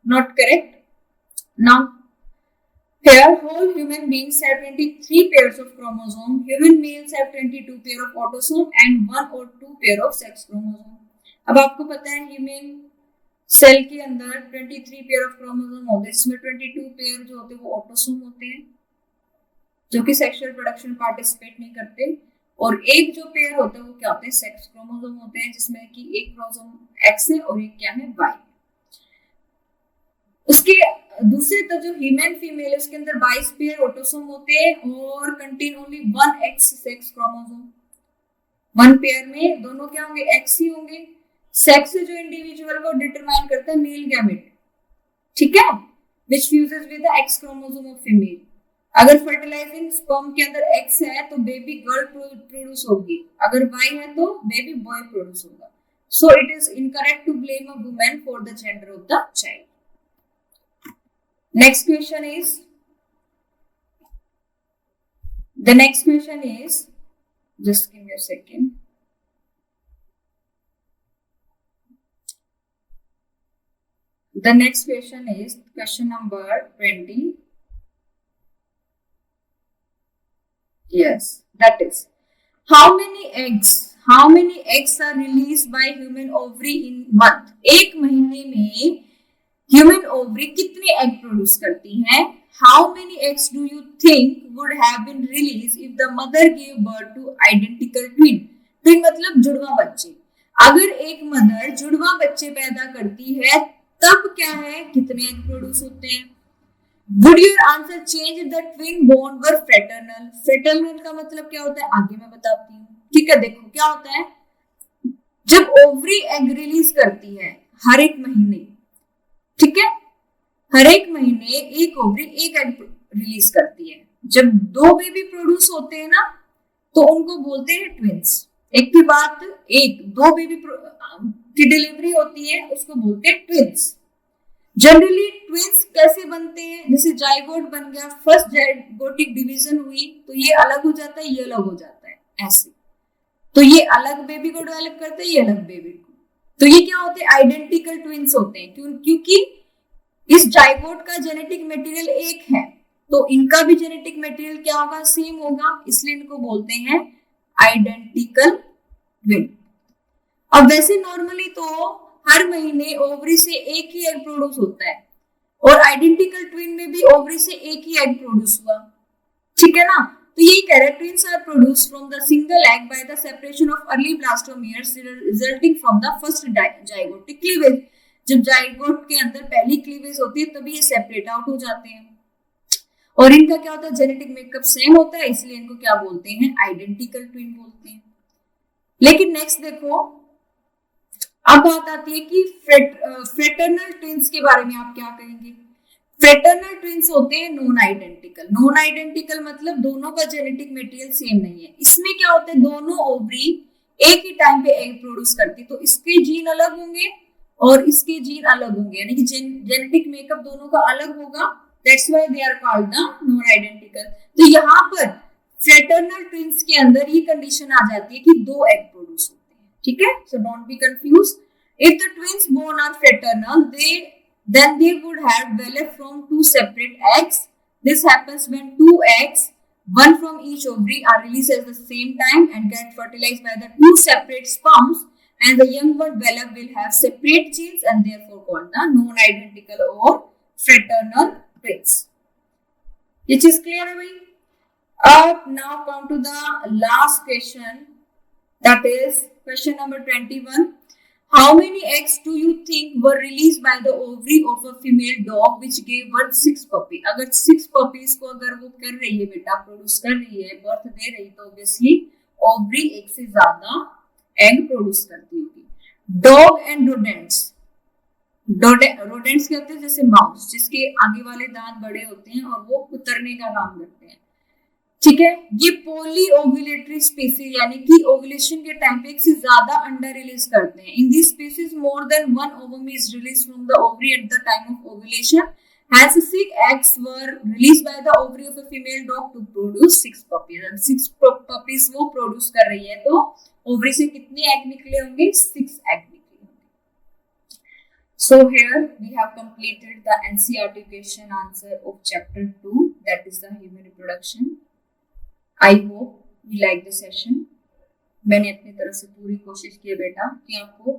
not correct. Now here whole human beings have 23 pairs of chromosome. Human males have 22 pair of autosome and 1 or 2 pair of sex chromosome. अब आपको पता है ह्यूमन सेल के अंदर 23 पेयर ऑफ क्रोमोसोम होते हैं, इसमें 22 पेयर जो होते हैं वो ऑटोसोम होते हैं जो कि सेक्सुअल प्रोडक्शन पार्टिसिपेट नहीं करते, और एक जो पेयर होता है वो क्या होते हैं, सेक्स क्रोमोसोम होते हैं जिसमें कि एक क्रोमोसोम एक्स है और एक क्या है, वाई। उसके दूसरे तो जो ह्यूमन फीमेल है उसके अंदर 22 पेयर ऑटोसोम होते हैं और contain only 1 x sex chromosome. 1 pair में दोनों क्या होंगे, एक्स ही होंगे। सेक्स जो इंडिविजुअल को डिटरमाइन करता है मेल गैमेट, ठीक है, which fuses with the X chromosome of female. अगर फर्टिलाइजिंग स्पर्म के अंदर एक्स है तो बेबी गर्ल प्रोड्यूस होगी, अगर वाई है तो बेबी बॉय प्रोड्यूस होगा। So it is incorrect to blame a woman for the gender of the child. Next question is just give me a second. The next question is question number 20. Yes, that is how many eggs are released by human ovary in month? एक महीने में human ovary कितने egg produce करती है? How many eggs do you think would have been released if the mother gave birth to identical twin? twin मतलब जुड़वा बच्चे। अगर एक मदर जुड़वा बच्चे पैदा करती है तब क्या है, कितने एग प्रोड्यूस होते हैं? Would your answer change if the twin born were fraternal? Fraternal का मतलब क्या होता है आगे मैं बताती हूँ, ठीक है। देखो क्या होता है, जब ओवरी एग रिलीज करती है हर एक महीने, ठीक है, हर एक महीने एक ओवरी एक एग रिलीज करती है। जब दो बेबी प्रोड्यूस होते हैं ना तो उनको बोलते हैं ट्विंस। एक की बात, एक दो बेबी की डिलीवरी होती है उसको बोलते हैं ट्विंस। जनरली ट्विंस कैसे बनते हैं, जैसे जाइगोट बन गया, फर्स्ट जाइगोटिक डिवीजन हुई तो ये अलग हो जाता है, ये अलग हो जाता है, ऐसे। तो ये अलग बेबी को डेवलप करते हैं, ये अलग बेबी को। तो ये क्या होते हैं, आइडेंटिकल ट्विंस होते हैं। क्योंकि इस जाइगोट का जेनेटिक मटेरियल एक है तो इनका भी जेनेटिक मटेरियल क्या होगा, सेम होगा, इसलिए इनको बोलते हैं आइडेंटिकल ट्विन। अब वैसे नॉर्मली तो हर महीने ओवरी से एक ही एग प्रोड्यूस होता है और आइडेंटिकल ट्विन में भी ओवरी से एक ही एग प्रोड्यूस हुआ, ठीक है ना। तो यही कह रहे हैं twins are produced from the single egg by the separation of early blastomeres resulting from the first zygotic cleavage. जब जाइगोट के अंदर पहली क्लीवेज होती है तभी ये सेपरेट आउट हो जाते हैं और इनका क्या होता है, जेनेटिक मेकअप सेम होता है, इसलिए इनको क्या बोलते हैं, आइडेंटिकल ट्विन बोलते हैं। लेकिन नेक्स्ट देखो, अब बात आती है कि फ्रेटर्नल ट्विंस के बारे में आप क्या कहेंगे। फ्रेटर्नल ट्विंस होते हैं नॉन आइडेंटिकल। नॉन आइडेंटिकल मतलब दोनों का जेनेटिक मटेरियल सेम नहीं है। इसमें क्या होता है, दोनों ओवरी एक ही टाइम पे एग प्रोड्यूस करती है, तो इसके जीन अलग होंगे और इसके जीन अलग होंगे, यानी कि जेनेटिक मेकअप दोनों का अलग होगा, that's why they are called the non identical. तो यहाँ पर फ्रेटर्नल ट्विंस के अंदर ये कंडीशन आ जाती है कि दो एग प्रोड्यूस होते हैं, ठीक है। So don't be confuse. If the twins born are fraternal, then they would have developed from two separate eggs. This happens when two eggs, one from each ovary, are released at the same time and get fertilized by the two separate sperms, and the young one develop will have separate genes and therefore called the non-identical or fraternal twins. Which is clear, bhai? Now come to the last question, that is question number 21. How many eggs do you think were released by the ovary of a female dog which gave birth 6 puppies? अगर 6 puppies को अगर वो कर रही है बेटा, प्रोड्यूस कर रही है, बर्थ दे रही, तो ऑब्वियसली ओवरी एक से ज्यादा एग प्रोड्यूस करती होगी। डॉग एंड रोडेंट्स, रोडेंट्स कहते हैं जैसे माउस, जिसके आगे वाले दांत बड़े होते हैं और वो उतरने का काम करते हैं, ठीक है। ये पोली ओव्यूलेटरी स्पीसीज, यानी कि ओव्यूलेशन के टाइम पे एक से ज्यादा अंडा रिलीज करते हैं। In this species more than one ovum is release from the ovary at the time of ovulation. Hence 6 eggs were released by the ovary of a female dog to produce 6 puppies. And 6 puppies वो प्रोड्यूस कर रही है तो ओवरी से कितने एग निकले होंगे, 6 एग निकले होंगे। So here we have completed the NCERT question answer of chapter 2, that is the human reproduction. I hope you like the session. मैंने अपनी तरफ से पूरी कोशिश की है बेटा कि आपको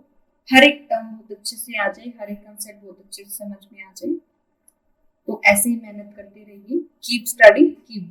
हर एक टर्म बहुत अच्छे से आ जाए, हर एक कंसेप्ट बहुत अच्छे से समझ में आ जाए। तो ऐसे ही मेहनत करते रहिए। Keep study, keep